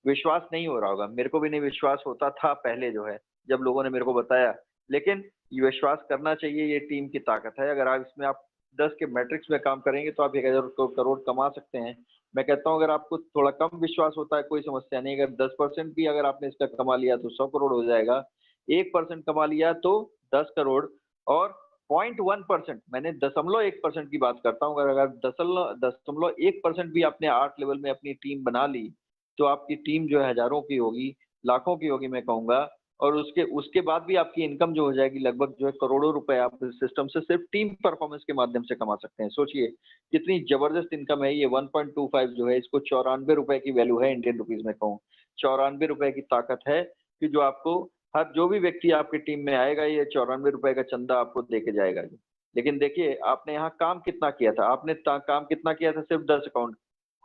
विश्वास नहीं हो रहा होगा, मेरे को भी नहीं विश्वास होता था पहले जो है, जब लोगों ने मेरे को बताया। लेकिन ये विश्वास करना चाहिए, ये टीम की ताकत है। अगर आप इसमें आप 10 के मैट्रिक्स में काम करेंगे तो आप 1000 करोड़ कमा सकते हैं। मैं कहता हूँ अगर आपको थोड़ा कम विश्वास होता है कोई समस्या नहीं, अगर 10% भी अगर आपने इसका कमा लिया तो 100 करोड़ हो जाएगा। 1% कमा लिया तो 10 करोड़ और 0.1% मैंने 0.1% की बात करता हूँ, अगर 0.1% भी आपने 8 लेवल में अपनी टीम बना ली, तो आपकी टीम जो है हज़ारों की होगी, लाखों की होगी मैं कहूँगा और उसके उसके बाद भी आपकी इनकम जो हो जाएगी लगभग जो है करोड़ों रुपए आप इस सिस्टम से सिर्फ़ टीम परफ़ॉर्मेंस के माध्यम से कमा सकते हैं। सोचिए, कितनी ज़बरदस्त इनकम है ये 1.25 जो है इसको ₹94 की वैल्यू है इंडियन रुपीज़ में कहूँ। ₹94 की ताकत है कि जो आपको हर जो भी व्यक्ति आपकी टीम में आएगा ये ₹94 का चंदा आपको दे के जाएगा ये। लेकिन देखिए, आपने यहाँ काम कितना किया था? आपने ता काम कितना किया था सिर्फ़ 10 अकाउंट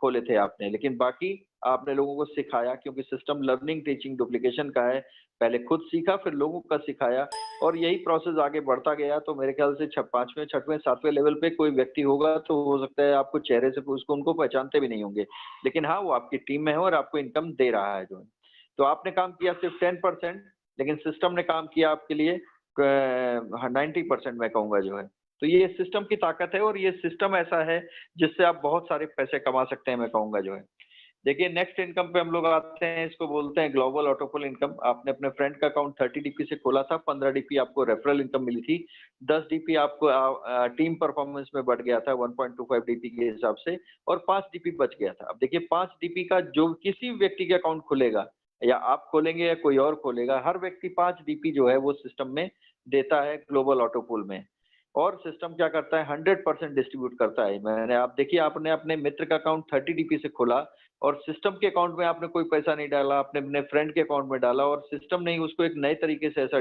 खोले थे आपने, लेकिन बाकी आपने लोगों को सिखाया, क्योंकि सिस्टम लर्निंग टीचिंग डुप्लीकेशन का है। पहले खुद सीखा, फिर लोगों का सिखाया, और यही प्रोसेस आगे बढ़ता गया। तो मेरे ख्याल से 5वें, 6वें, 7वें लेवल पे कोई व्यक्ति होगा तो हो सकता है आपको चेहरे से उसको उनको पहचानते भी नहीं होंगे। लेकिन हाँ, वो आपकी टीम में है और आपको इनकम दे रहा है जो है। तो आपने काम किया सिर्फ 10%, लेकिन सिस्टम ने काम किया आपके लिए 90% मैं कहूँगा जो है। तो ये सिस्टम की ताकत है, और ये सिस्टम ऐसा है जिससे आप बहुत सारे पैसे कमा सकते हैं, मैं कहूँगा जो है। देखिए, नेक्स्ट इनकम पे हम लोग आते हैं, इसको बोलते हैं ग्लोबल ऑटोपुल इनकम। आपने अपने फ्रेंड का अकाउंट 30 डीपी से खोला था, 15 डीपी आपको रेफरल इनकम मिली थी, 10 डीपी आपको टीम परफॉर्मेंस में बढ़ गया था 1.25 डीपी के हिसाब से, और 5 डीपी बच गया था। अब देखिए, 5 डीपी का जो किसी भी व्यक्ति के अकाउंट खुलेगा, या आप खोलेंगे या कोई और खोलेगा, हर व्यक्ति 5 डीपी जो है वो सिस्टम में देता है ग्लोबल ऑटोपुल में। और सिस्टम क्या करता है, 100% डिस्ट्रीब्यूट करता है। मैंने आप देखिए, आपने अपने मित्र का अकाउंट 30 डीपी से खोला, और सिस्टम के अकाउंट में आपने कोई पैसा नहीं डाला, आपने अपने फ्रेंड के अकाउंट में डाला, और सिस्टम ने उसको एक नए तरीके से ऐसा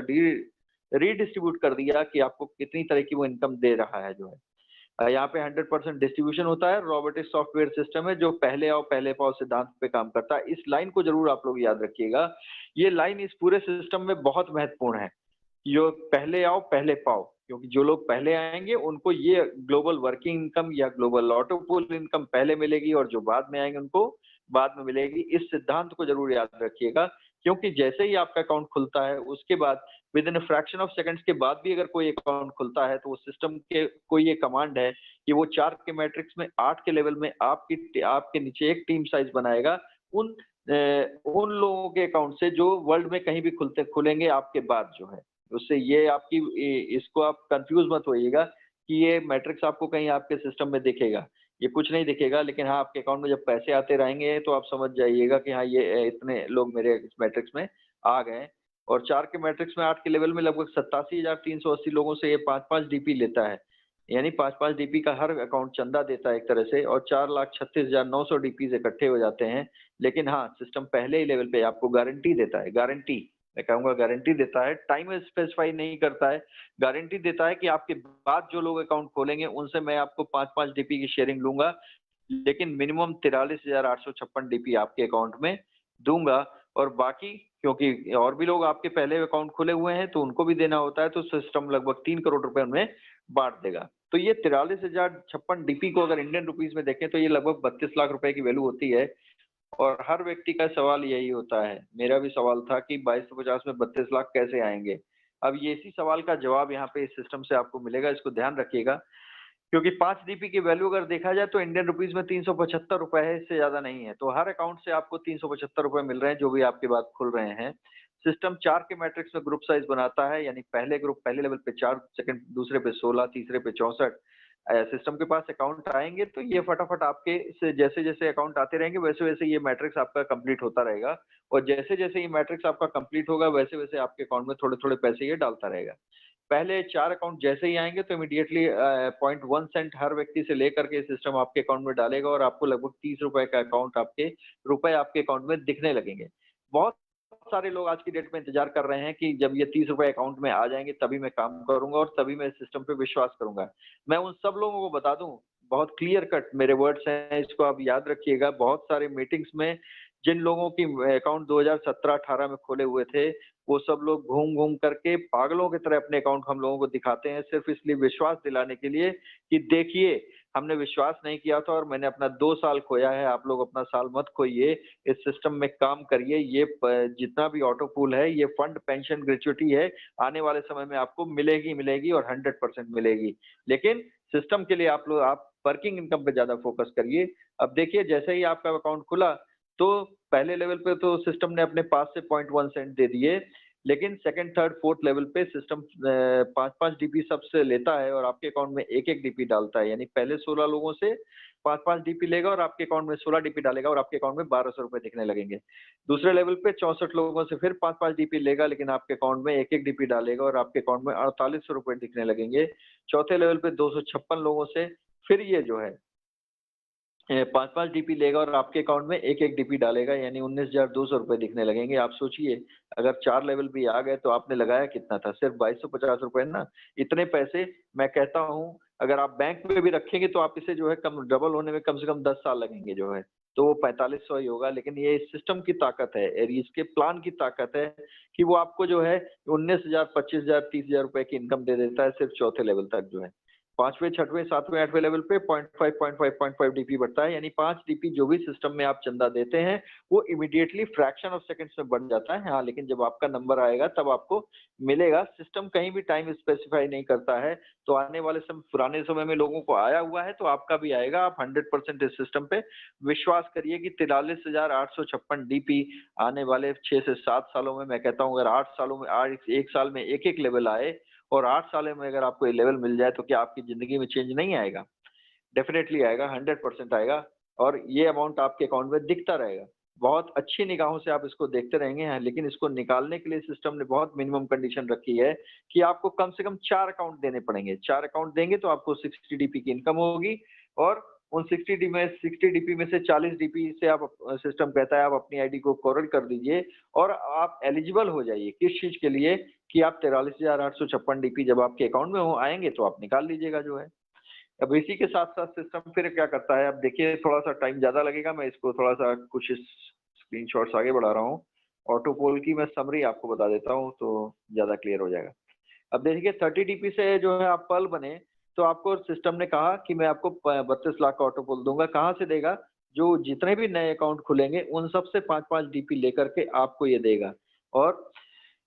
रीडिस्ट्रीब्यूट कर दिया कि आपको कितनी तरह की वो इनकम दे रहा है जो है। यहाँ पे 100% डिस्ट्रीब्यूशन होता है। रोबोटिक सॉफ्टवेयर सिस्टम है जो पहले आओ पहले पाओ सिद्धांत पे काम करता है। इस लाइन को जरूर आप लोग याद रखिएगा। ये लाइन इस पूरे सिस्टम में बहुत महत्वपूर्ण है। जो पहले आओ पहले पाओ, क्योंकि जो लोग पहले आएंगे उनको ये ग्लोबल वर्किंग इनकम या ग्लोबल ऑटो पूल इनकम पहले मिलेगी, और जो बाद में आएंगे उनको बाद में मिलेगी। इस सिद्धांत को जरूर याद रखिएगा, क्योंकि जैसे ही आपका अकाउंट खुलता है उसके बाद with in fraction of seconds के बाद भी अगर कोई अकाउंट खुलता है, तो वो सिस्टम के कोई ये कमांड है कि वो 4 के मैट्रिक्स में 8 के लेवल में आपके नीचे एक टीम साइज बनाएगा उन लोगों के अकाउंट से जो वर्ल्ड में कहीं भी खुलेंगे आपके बाद जो है। उससे ये आपकी इसको आप कंफ्यूज मत होइएगा कि ये मैट्रिक्स आपको कहीं आपके सिस्टम में दिखेगा। ये कुछ नहीं दिखेगा, लेकिन हाँ, आपके अकाउंट में जब पैसे आते रहेंगे तो आप समझ जाइएगा कि हाँ, ये इतने लोग मेरे इस मैट्रिक्स में आ गए। और 4 के मैट्रिक्स में 8 के लेवल में लगभग 87,380 लोगों से ये 5-5 डीपी लेता है। यानी 5-5 डीपी का हर अकाउंट चंदा देता है एक तरह से, और 4,36,900 डीपीज इकट्ठे हो जाते हैं। लेकिन हाँ, सिस्टम पहले ही लेवल पे आपको गारंटी देता है, गारंटी मैं कहूँगा गारंटी देता है, टाइम स्पेसिफाई नहीं करता है, गारंटी देता है कि आपके बाद जो लोग अकाउंट खोलेंगे उनसे मैं आपको 5-5 डीपी की शेयरिंग लूँगा, लेकिन मिनिमम 43,856 डीपी आपके अकाउंट में दूँगा। और बाकी क्योंकि और भी लोग आपके पहले अकाउंट खुले हुए हैं तो उनको भी देना होता है, तो सिस्टम लगभग 3 करोड़ रुपए उनमें बाँट देगा। तो ये 43,056 डीपी को अगर इंडियन रुपीज़ में देखें तो ये लगभग 32 लाख रुपए की वैल्यू होती है। और हर व्यक्ति का सवाल यही होता है, मेरा भी सवाल था कि 2250 में 32 लाख कैसे आएँगे? अब ये इसी सवाल का जवाब यहाँ पे इस सिस्टम से आपको मिलेगा, इसको ध्यान रखिएगा। क्योंकि 5 डीपी की वैल्यू अगर देखा जाए तो इंडियन रुपीज़ में 375 रुपए है, इससे ज़्यादा नहीं है। तो हर अकाउंट से आपको 375 रुपए मिल रहे हैं, जो भी आपके बाद खुल रहे हैं। सिस्टम 4 के मैट्रिक्स में ग्रुप साइज़ बनाता है, यानी पहले ग्रुप पहले लेवल पे 4, सेकंड दूसरे पे 16, तीसरे पे 64। सिस्टम के पास अकाउंट आएँगे तो ये फटाफट आपके से जैसे-जैसे अकाउंट आते रहेंगे, वैसे-वैसे ये मैट्रिक्स आपका कंप्लीट होता रहेगा, और जैसे-जैसे ये मैट्रिक्स आपका कंप्लीट होगा, वैसे-वैसे आपके अकाउंट में थोड़े-थोड़े पैसे ये डालता रहेगा। पहले 4 अकाउंट जैसे ही आएँगे तो इमीडिएटली 0.1 सेंट हर व्यक्ति से लेकर के सिस्टम आपके अकाउंट में डालेगा, और आपको लगभग 30 रुपए का रुपए आपके अकाउंट में दिखने लगेंगे। बहुत सारे लोग आज की डेट में इंतज़ार कर रहे हैं कि जब ये 30 रुपए अकाउंट में आ जाएँगे तभी मैं काम करूँगा और तभी मैं इस सिस्टम पे विश्वास करूँगा। मैं उन सब लोगों को बता दूँ, बहुत क्लियर कट मेरे वर्ड्स हैं, इसको आप याद रखिएगा। बहुत सारे मीटिंग्स में जिन लोगों की अकाउंट 2017-18 में खोले हुए थे, वो सब लोग घूम-घूम करके पागलों की तरह अपने अकाउंट हम लोगों को दिखाते हैं, सिर्फ़ इसलिए विश्वास दिलाने के लिए कि देखिए, हमने विश्वास नहीं किया था और मैंने अपना 2 साल खोया है, आप लोग अपना साल मत खोइए, इस सिस्टम में काम करिए। ये प जितना भी ऑटो पूल है, ये फंड, पेंशन, ग्रेच्युटी है, आने वाले समय में आपको मिलेगी, मिलेगी और 100% मिलेगी। लेकिन सिस्टम के लिए आप वर्किंग इनकम पे ज़्यादा फ़ोकस करिए। अब देखिए, जैसे ही आपका अकाउंट खुला, तो पहले लेवल पे तो सिस्टम ने अपने पास से 0.1 सेंट दे दिए, लेकिन सेकंड, थर्ड, फोर्थ लेवल पे सिस्टम 5-5 डीपी सबसे लेता है और आपके अकाउंट में 1-1 डीपी डालता है। यानी पहले 16 लोगों से 5-5 डीपी लेगा और आपके अकाउंट में 16 डीपी डालेगा और आपके अकाउंट में 1200 रुपए दिखने लगेंगे। दूसरे लेवल पे 64 लोगों से फिर 5-5 डीपी लेगा, लेकिन आपके अकाउंट में 1-1 डीपी डालेगा और आपके अकाउंट में 4800 रुपए दिखने लगेंगे। चौथे लेवल पे 256 लोगों से फिर ये जो है 5-5 डीपी लेगा और आपके अकाउंट में 1-1 डीपी डालेगा, यानी 19,200 रुपए दिखने लगेंगे। आप सोचिए, अगर 4 लेवल भी आ गए तो आपने लगाया कितना था? सिर्फ 2250 रुपए ना। इतने पैसे मैं कहता हूँ, अगर आप बैंक में भी रखेंगे तो आप इसे जो है कम डबल होने में कम से कम 10 साल लगेंगे जो है, तो वो 4500 ही होगा। लेकिन ये सिस्टम की ताकत है और इसके प्लान की ताकत है कि वो आपको जो है 19,000, 25,000, 30,000 रुपए की इनकम दे देता है सिर्फ चौथे लेवल तक जो है। 5वें, 6वें, 7वें, 8वें लेवल पे 0.5, 0.5, 0.5 डीपी बढ़ता है, यानी 5 डीपी जो भी सिस्टम में आप चंदा देते हैं, वो इमीडिएटली फ्रैक्शन ऑफ सेकंड्स में बढ़ जाता है। हाँ, लेकिन जब आपका नंबर आएगा तब आपको मिलेगा। सिस्टम कहीं भी टाइम स्पेसिफाई नहीं करता है, तो आने वाले समय पुराने समय में लोगों को आया हुआ है, तो आपका भी आएगा। आप 100% इस सिस्टम पे विश्वास करिए कि 43,856 डीपी आने वाले 6 से 7 सालों में, मैं कहता हूँ अगर 8 सालों में 1 साल में एक-एक लेवल आए और 8 सालों में अगर आपको ये लेवल मिल जाए तो क्या आपकी ज़िंदगी में चेंज नहीं आएगा? डेफ़िनेटली आएगा, 100% आएगा और ये अमाउंट आपके अकाउंट में दिखता रहेगा। बहुत अच्छी निगाहों से आप इसको देखते रहेंगे हैं, लेकिन इसको निकालने के लिए सिस्टम ने बहुत मिनिमम कंडीशन रखी है कि आपको कम से कम 4 अकाउंट देने पड़ेंगे। 4 अकाउंट देंगे तो आपको 60 डीपी की इनकम होगी और उन 60 डीपी में से 40 डीपी से आप सिस्टम कहता है आप अपनी आईडी को कोरल कर दीजिए और आप एलिजिबल हो जाइए। किस चीज़ के लिए? कि आप 43,856 डीपी जब आपके अकाउंट में हो आएँगे तो आप निकाल लीजिएगा जो है। अब इसी के साथ-साथ सिस्टम फिर क्या करता है, अब देखिए थोड़ा-सा टाइम ज़्यादा लगेगा, मैं इसको थोड़ा-सा कुछ स्क्रीनशॉट्स आगे बढ़ा रहा हूँ। ऑटो पोल की मैं समरी आपको बता देता हूँ, तो ज़्यादा क्लियर हो जाएगा। अब देखिए 30 डीपी से जो है आप पर्ल बने, तो आपको सिस्टम ने कहा कि मैं आपको प 32 लाख का ऑटो पोल दूँगा। कहाँ से देगा? जो जितने भी नए अकाउंट खुलेंगे, उन सब से 5-5 डीपी लेकर के आपको ये देगा और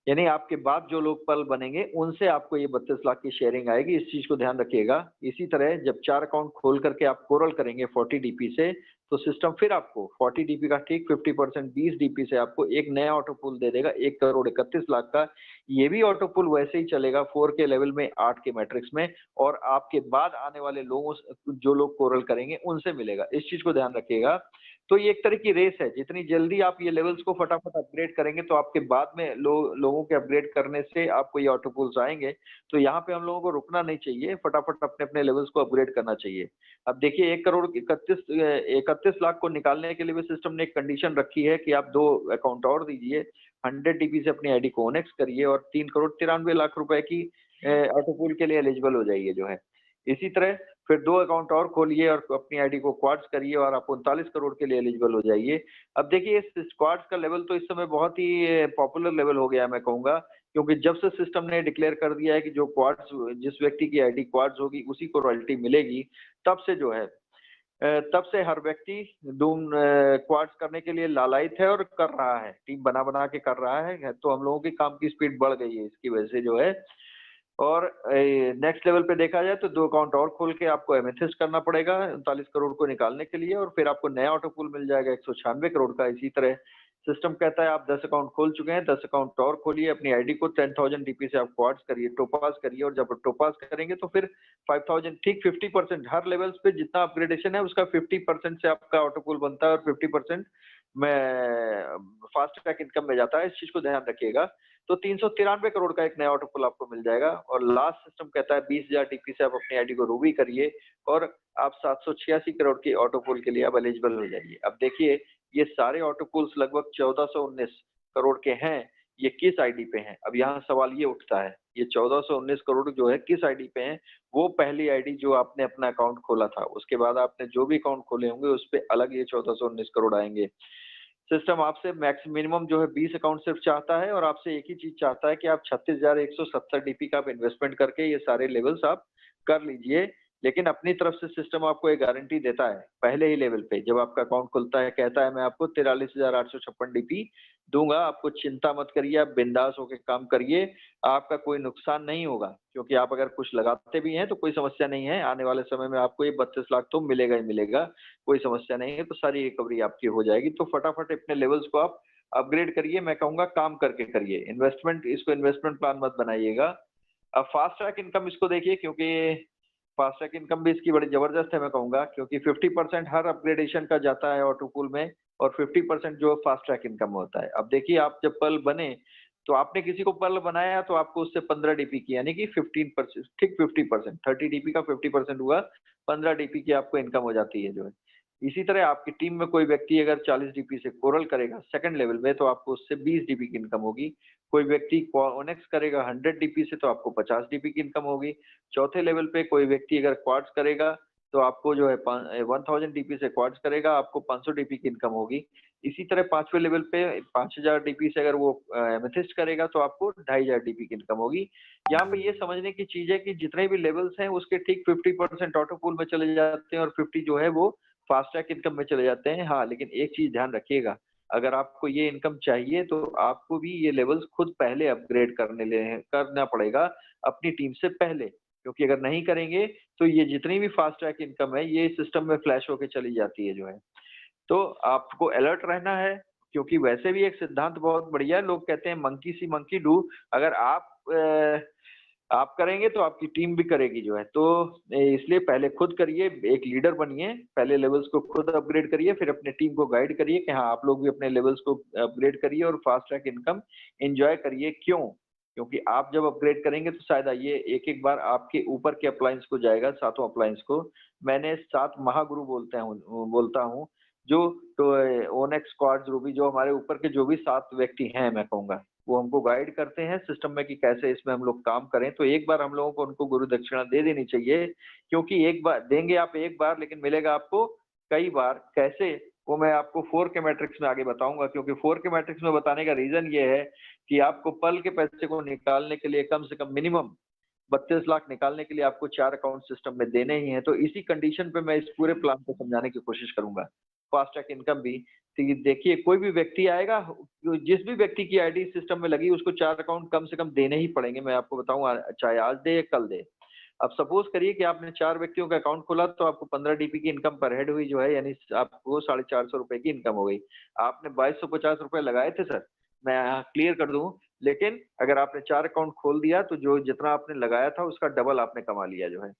यानी आपके बाद जो लोग पल बनेंगे, उनसे आपको ये 32 लाख की शेयरिंग आएगी, इस चीज़ को ध्यान रखिएगा। इसी तरह जब 4 अकाउंट खोल करके आप कोरल करेंगे 40 डीपी से, तो सिस्टम फिर आपको 40 डीपी का ठीक 50% 20 डीपी से आपको एक नया ऑटो पूल दे देगा 1 करोड़ 31 लाख का। ये भी ऑटो पूल वैसे ही चलेगा 4 के लेवल में, 8 के मैट्रिक्स में और आपके बाद आने वाले लोगों से जो लोग कोरल करेंगे, उनसे मिलेगा। इस चीज़ को ध्यान रखिएगा। तो ये एक तरह की रेस है, जितनी जल्दी आप ये लेवल्स को फटाफट अपग्रेड करेंगे, तो आपके बाद में लोगों के अपग्रेड करने से आपको ये ऑटो पूल्स आएँगे। तो यहाँ पे हम लोगों को रुकना नहीं चाहिए, फटाफट अपने-अपने लेवल्स को अपग्रेड करना चाहिए। अब देखिए 1 करोड़ 31 लाख को निकालने के लिए भी सिस्टम ने एक कंडीशन रखी है कि आप 2 अकाउंट और दीजिए, 100 डीबी से अपनी आईडी को ओनेक्स करिए और 3 करोड़ 93 लाख रुपए की ऑटो पूल के लिए एलिजिबल हो जाइए जो है। इसी तरह फिर 2 अकाउंट और खोलिए और अपनी आईडी को क्वाड्स करिए और आप 39 करोड़ के लिए एलिजिबल हो जाइए। अब देखिए इस क्वाड्स का लेवल तो इस समय बहुत ही पॉपुलर लेवल हो गया है मैं कहूँगा, क्योंकि जब से सिस्टम ने डिक्लेयर कर दिया है कि जो क्वाड्स जिस व्यक्ति की आईडी क्वाड्स होगी उसी को रॉयल्टी मिलेगी, तब से जो है तब से हर व्यक्ति डूम क्वाड्स करने के लिए लालायित है और कर रहा है, टीम बना-बना के कर रहा है। तो हम लोगों की काम की स्पीड बढ़ गई है इसकी वजह से जो है और नेक्स्ट लेवल पे देखा जाए तो 2 अकाउंट और खोल के आपको एमेथिस्ट करना पड़ेगा 39 करोड़ को निकालने के लिए और फिर आपको नया ऑटो पूल मिल जाएगा 196 करोड़ का। इसी तरह सिस्टम कहता है आप 10 अकाउंट खोल चुके हैं, 10 अकाउंट और खोलिए, अपनी आईडी को 10,000 डीपी से आप क्वाड्स करिए, टोपाज़ करिए और जब टोपाज़ करेंगे तो फिर 5,000 ठीक 50% हर लेवल्स पे जितना अपग्रेडेशन है उसका 50% से आपका ऑटो पूल बनता है और 50% में फास्ट ट्रैक इनकम में जाता है, इस चीज़ को ध्यान रखिएगा। तो 393 करोड़ का एक नया ऑटो पूल आपको मिल जाएगा और लास्ट सिस्टम कहता है 20,000 टीपी से आप अपनी आईडी को रूबी करिए और आप 786 करोड़ की ऑटो पूल के लिए आप एलिजिबल हो जाइए। अब देखिए ये सारे ऑटो पूल्स लगभग 1419 करोड़ के हैं, ये किस आईडी पे हैं? अब यहाँ सवाल ये उठता है, ये 1419 करोड़ जो है किस आईडी पे हैं? वो पहली आईडी जो आपने अपना अकाउंट खोला था, उसके बाद आपने जो भी अकाउंट खोले होंगे उस पे अलग ये 1419 करोड़ आएँगे। सिस्टम आपसे मिनिमम जो है 20 अकाउंट सिर्फ चाहता है और आपसे एक ही चीज़ चाहता है कि आप 36,170 डीपी का आप इन्वेस्टमेंट करके ये सारे लेवल्स आप कर लीजिए। लेकिन अपनी तरफ से सिस्टम आपको एक गारंटी देता है, पहले ही लेवल पे जब आपका अकाउंट खुलता है कहता है मैं आपको 43,856 डीपी दूँगा, आपको चिंता मत करिए, आप बिंदास होके काम करिए, आपका कोई नुकसान नहीं होगा। क्योंकि आप अगर कुछ लगाते भी हैं तो कोई समस्या नहीं है, आने वाले समय में आपको ये 32 लाख तो मिलेगा ही मिलेगा। कोई समस्या नहीं है, तो सारी रिकवरी आपकी हो जाएगी। तो फटाफट अपने लेवल्स को आप अपग्रेड करिए, मैं कहूँगा काम करके करिए। इसको इन्वेस्टमेंट प्लान मत बनाइएगा। अब फास्ट ट्रैक इनकम इसको देखिए क्योंकि फास्ट ट्रैक इनकम भी इसकी बड़ी ज़बरदस्त है मैं कहूँगा क्योंकि 50% हर अपग्रेडेशन का जाता है ऑटो पूल में और 50% जो फास्ट ट्रैक इनकम होता है। अब देखिए आप जब पर्ल बने, तो आपने किसी को पर्ल बनाया तो आपको उससे 15 डीपी की यानी कि 15% ठीक 50% 30 डीपी का 50% हुआ, 15 डीपी की आपको इनकम हो जाती है जो है। इसी तरह आपकी टीम में कोई व्यक्ति अगर 40 डीपी से कोरल करेगा सेकंड लेवल में, तो आपको उससे 20 डीपी की इनकम होगी। कोई व्यक्ति ओनेक्स करेगा 100 डीपी से, तो आपको 50 डीपी की इनकम होगी। चौथे लेवल पे कोई व्यक्ति अगर क्वार्ट्ज करेगा, तो आपको जो है 1000 डीपी से क्वार्ट्ज करेगा, आपको 500 डीपी की इनकम होगी। इसी तरह 5वें लेवल पे 5000 डीपी से अगर वो एमेथिस्ट करेगा, तो आपको 2500 डीपी की इनकम होगी। यहाँ पे ये समझने की चीज है कि जितने भी लेवल्स हैं उसके ठीक 50% ऑटो पूल में चले जाते हैं और 50 जो है वो फास्ट ट्रैक इनकम में चले जाते हैं। हाँ, लेकिन एक चीज ध्यान रखिएगा, अगर आपको ये इनकम चाहिए तो आपको भी ये लेवल्स खुद पहले अपग्रेड करना पड़ेगा अपनी टीम से पहले, क्योंकि अगर नहीं करेंगे तो ये जितनी भी फास्ट ट्रैक इनकम है ये सिस्टम में फ्लैश होके चली जाती है जो है। तो आपको अलर्ट रहना है, क्योंकि वैसे भी एक सिद्धांत बहुत बढ़िया है, लोग कहते हैं मंकी सी मंकी डू। अगर आप करेंगे तो आपकी टीम भी करेगी जो है। तो इसलिए पहले खुद करिए, एक लीडर बनिए, पहले लेवल्स को खुद अपग्रेड करिए, फिर अपने टीम को गाइड करिए कि हाँ आप लोग भी अपने लेवल्स को अपग्रेड करिए और फास्ट ट्रैक इनकम एंजॉय करिए। क्यों? क्योंकि आप जब अपग्रेड करेंगे तो शायद ये एक एक बार आपके ऊपर के अप्लायंस को जाएगा, सातों अप्लायंस को। मैंने 7 महागुरु बोलता हूँ, जो तो ओनेक्स, क्वार्ट्ज, रूबी, जो हमारे ऊपर के जो भी 7 व्यक्ति हैं मैं कहूंगा, वो हमको गाइड करते हैं सिस्टम में कि कैसे इसमें हम लोग काम करें। तो एक बार हम लोगों को उनको गुरु दक्षिणा दे देनी चाहिए, क्योंकि एक बार देंगे आप एक बार, लेकिन मिलेगा आपको कई बार। कैसे, वो मैं आपको 4 के मैट्रिक्स में आगे बताऊंगा, क्योंकि 4 के मैट्रिक्स में बताने का रीजन ये है कि आपको पल के पैसे को निकालने के लिए कम से कम मिनिमम 32 लाख निकालने के लिए आपको 4 अकाउंट सिस्टम में देने ही हैं। तो इसी कंडीशन पे मैं इस पूरे प्लान को समझाने की कोशिश करूंगा। फास्ट ट्रैक इनकम भी, तो ये देखिए, कोई भी व्यक्ति आएगा, जिस भी व्यक्ति की आईडी सिस्टम में लगी उसको 4 अकाउंट कम से कम देने ही पड़ेंगे। मैं आपको बताऊं, चाहे आज दे या कल दे। अब सपोज करिए कि आपने 4 व्यक्तियों का अकाउंट खोला, तो आपको 15 डीपी की इनकम पर हेड हुई जो है, यानी आपको 450 रुपए की इनकम हो गई। आपने 2250 रुपए लगाए थे सर, मैं क्लियर कर दूं। लेकिन अगर आपने 4 अकाउंट खोल दिया तो जो जितना आपने लगाया था उसका डबल आपने कमा लिया जो है।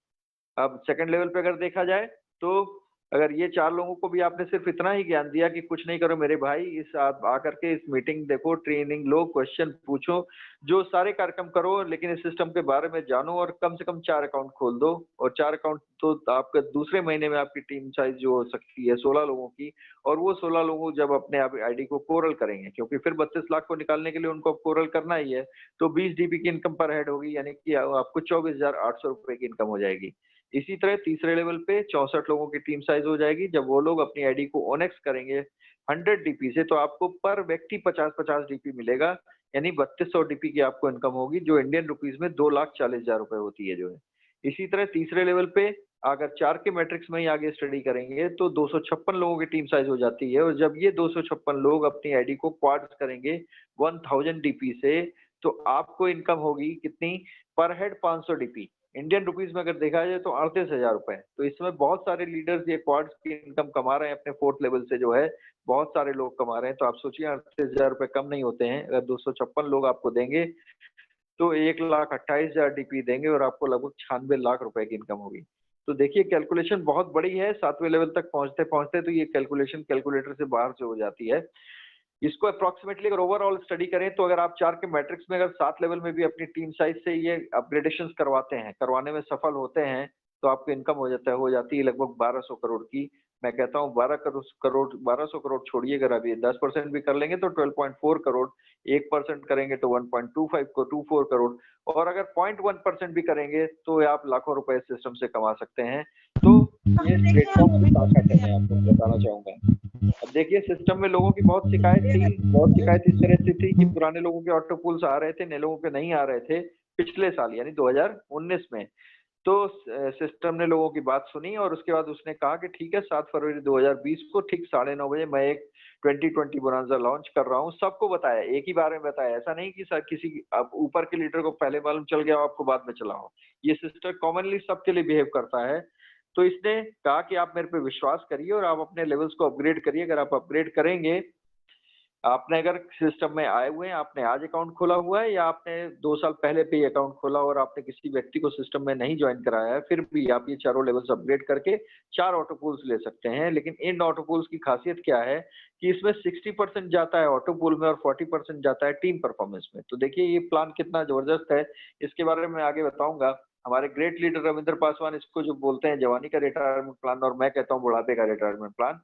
अब सेकंड लेवल पे अगर देखा जाए, तो अगर ये 4 लोगों को भी आपने सिर्फ इतना ही ज्ञान दिया कि कुछ नहीं करो मेरे भाई, इस आप आकर के इस मीटिंग देखो, ट्रेनिंग लो, क्वेश्चन पूछो, जो सारे कार्यक्रम करो, लेकिन इस सिस्टम के बारे में जानो और कम से कम 4 अकाउंट खोल दो। और 4 अकाउंट तो आपका दूसरे महीने में आपकी टीम साइज जो हो सकती है 16 लोगों की, और वो 16 लोग जब अपने आप आईडी को कोरल करेंगे, क्योंकि फिर 32 लाख को निकालने के लिए उनको अब कोरल करना ही है, तो 20 डीबी की इनकम पर हेड होगी, यानी कि आपको 24,800 रुपए की इनकम हो जाएगी। इसी तरह तीसरे लेवल पे 64 लोगों की टीम साइज हो जाएगी। जब वो लोग अपनी आईडी को ओनेक्स करेंगे 100 डीपी से, तो आपको पर व्यक्ति 50-50 डीपी मिलेगा, यानी 3200 डीपी की आपको इनकम होगी, जो इंडियन रुपीज में 2,40,000 रुपए होती है जो है। इसी तरह तीसरे लेवल पे अगर 4 के मैट्रिक्स में ही आगे स्टडी करेंगे तो 256 लोगों की टीम साइज हो जाती है। और जब ये 256 लोग अपनी आईडी को क्वाड्स करेंगे 1000 डीपी से, तो आपको इनकम होगी कितनी? पर हेड 500 डीपी, इंडियन रुपीज में अगर देखा जाए तो 38,000 रुपए। तो इसमें बहुत सारे लीडर्स ये क्वाड्स की इनकम कमा रहे हैं अपने 4th लेवल से जो है, बहुत सारे लोग कमा रहे हैं। तो आप सोचिए 38,000 रुपए कम नहीं होते हैं। अगर 256 लोग आपको देंगे तो 1,28,000 डीपी देंगे और आपको लगभग 96 लाख रुपए की इनकम होगी। तो देखिए कैलकुलेशन बहुत बड़ी है, 7वें लेवल तक पहुंचते पहुंचते तो ये कैलकुलेशन कैलकुलेटर से बाहर से हो जाती है। इसको अप्रोक्सीमेटली अगर ओवरऑल स्टडी करें, तो अगर आप 4 के मैट्रिक्स में अगर 7 लेवल में भी अपनी टीम साइज से ये अपग्रेडेशंस करवाते हैं, करवाने में सफल होते हैं, तो आपकी इनकम हो जाती है लगभग 1200 करोड़ की। मैं कहता हूँ 1200 करोड़ छोड़िए, अगर अभी 10% भी कर लेंगे तो 12.4 करोड़, 1% करेंगे तो 1.24 करोड़, और अगर 0.1% भी करेंगे तो आप लाखों रुपए सिस्टम से कमा सकते हैं। तो ये प्लेटफॉर्म की ताकत है, मैं आपको बताना चाहूंगा। अब देखिए सिस्टम में लोगों की बहुत शिकायत इस तरह से थी कि पुराने लोगों के ऑटो पूल्स आ रहे थे, नए लोगों के नहीं आ रहे थे, पिछले साल यानी 2019 में। तो सिस्टम ने लोगों की बात सुनी और उसके बाद उसने कहा कि ठीक है, 7 फरवरी 2020 को ठीक 9:30 बजे मैं एक 2020 बोनांजा लॉन्च कर रहा हूँ। सबको बताया, एक ही बार में बताया, ऐसा नहीं कि सर किसी अब ऊपर के लीडर को पहले मालूम चल गया आपको बाद में चला हो। ये सिस्टम कॉमनली सबके लिए बिहेव करता है। तो इसने कहा कि आप मेरे पे विश्वास करिए और आप अपने लेवल्स को अपग्रेड करिए। अगर आप अपग्रेड करेंगे, आपने अगर सिस्टम में आए हुए हैं, आपने आज अकाउंट खोला हुआ है या आपने 2 साल पहले पे ही अकाउंट खोला और आपने किसी व्यक्ति को सिस्टम में नहीं ज्वाइन कराया है, फिर भी आप ये चारों लेवल्स अपग्रेड करके 4 ऑटो पूल्स ले सकते हैं। लेकिन इन ऑटो पूल्स की खासियत क्या है कि इसमें 60% जाता है ऑटो पूल में और 40% जाता है टीम परफॉर्मेंस में। तो देखिए ये प्लान कितना जबरदस्त है, इसके बारे में आगे बताऊंगा। हमारे ग्रेट लीडर रविंद्र पासवान इसको जो बोलते हैं जवानी का रिटायरमेंट प्लान, और मैं कहता हूँ बुढ़ापे का रिटायरमेंट प्लान।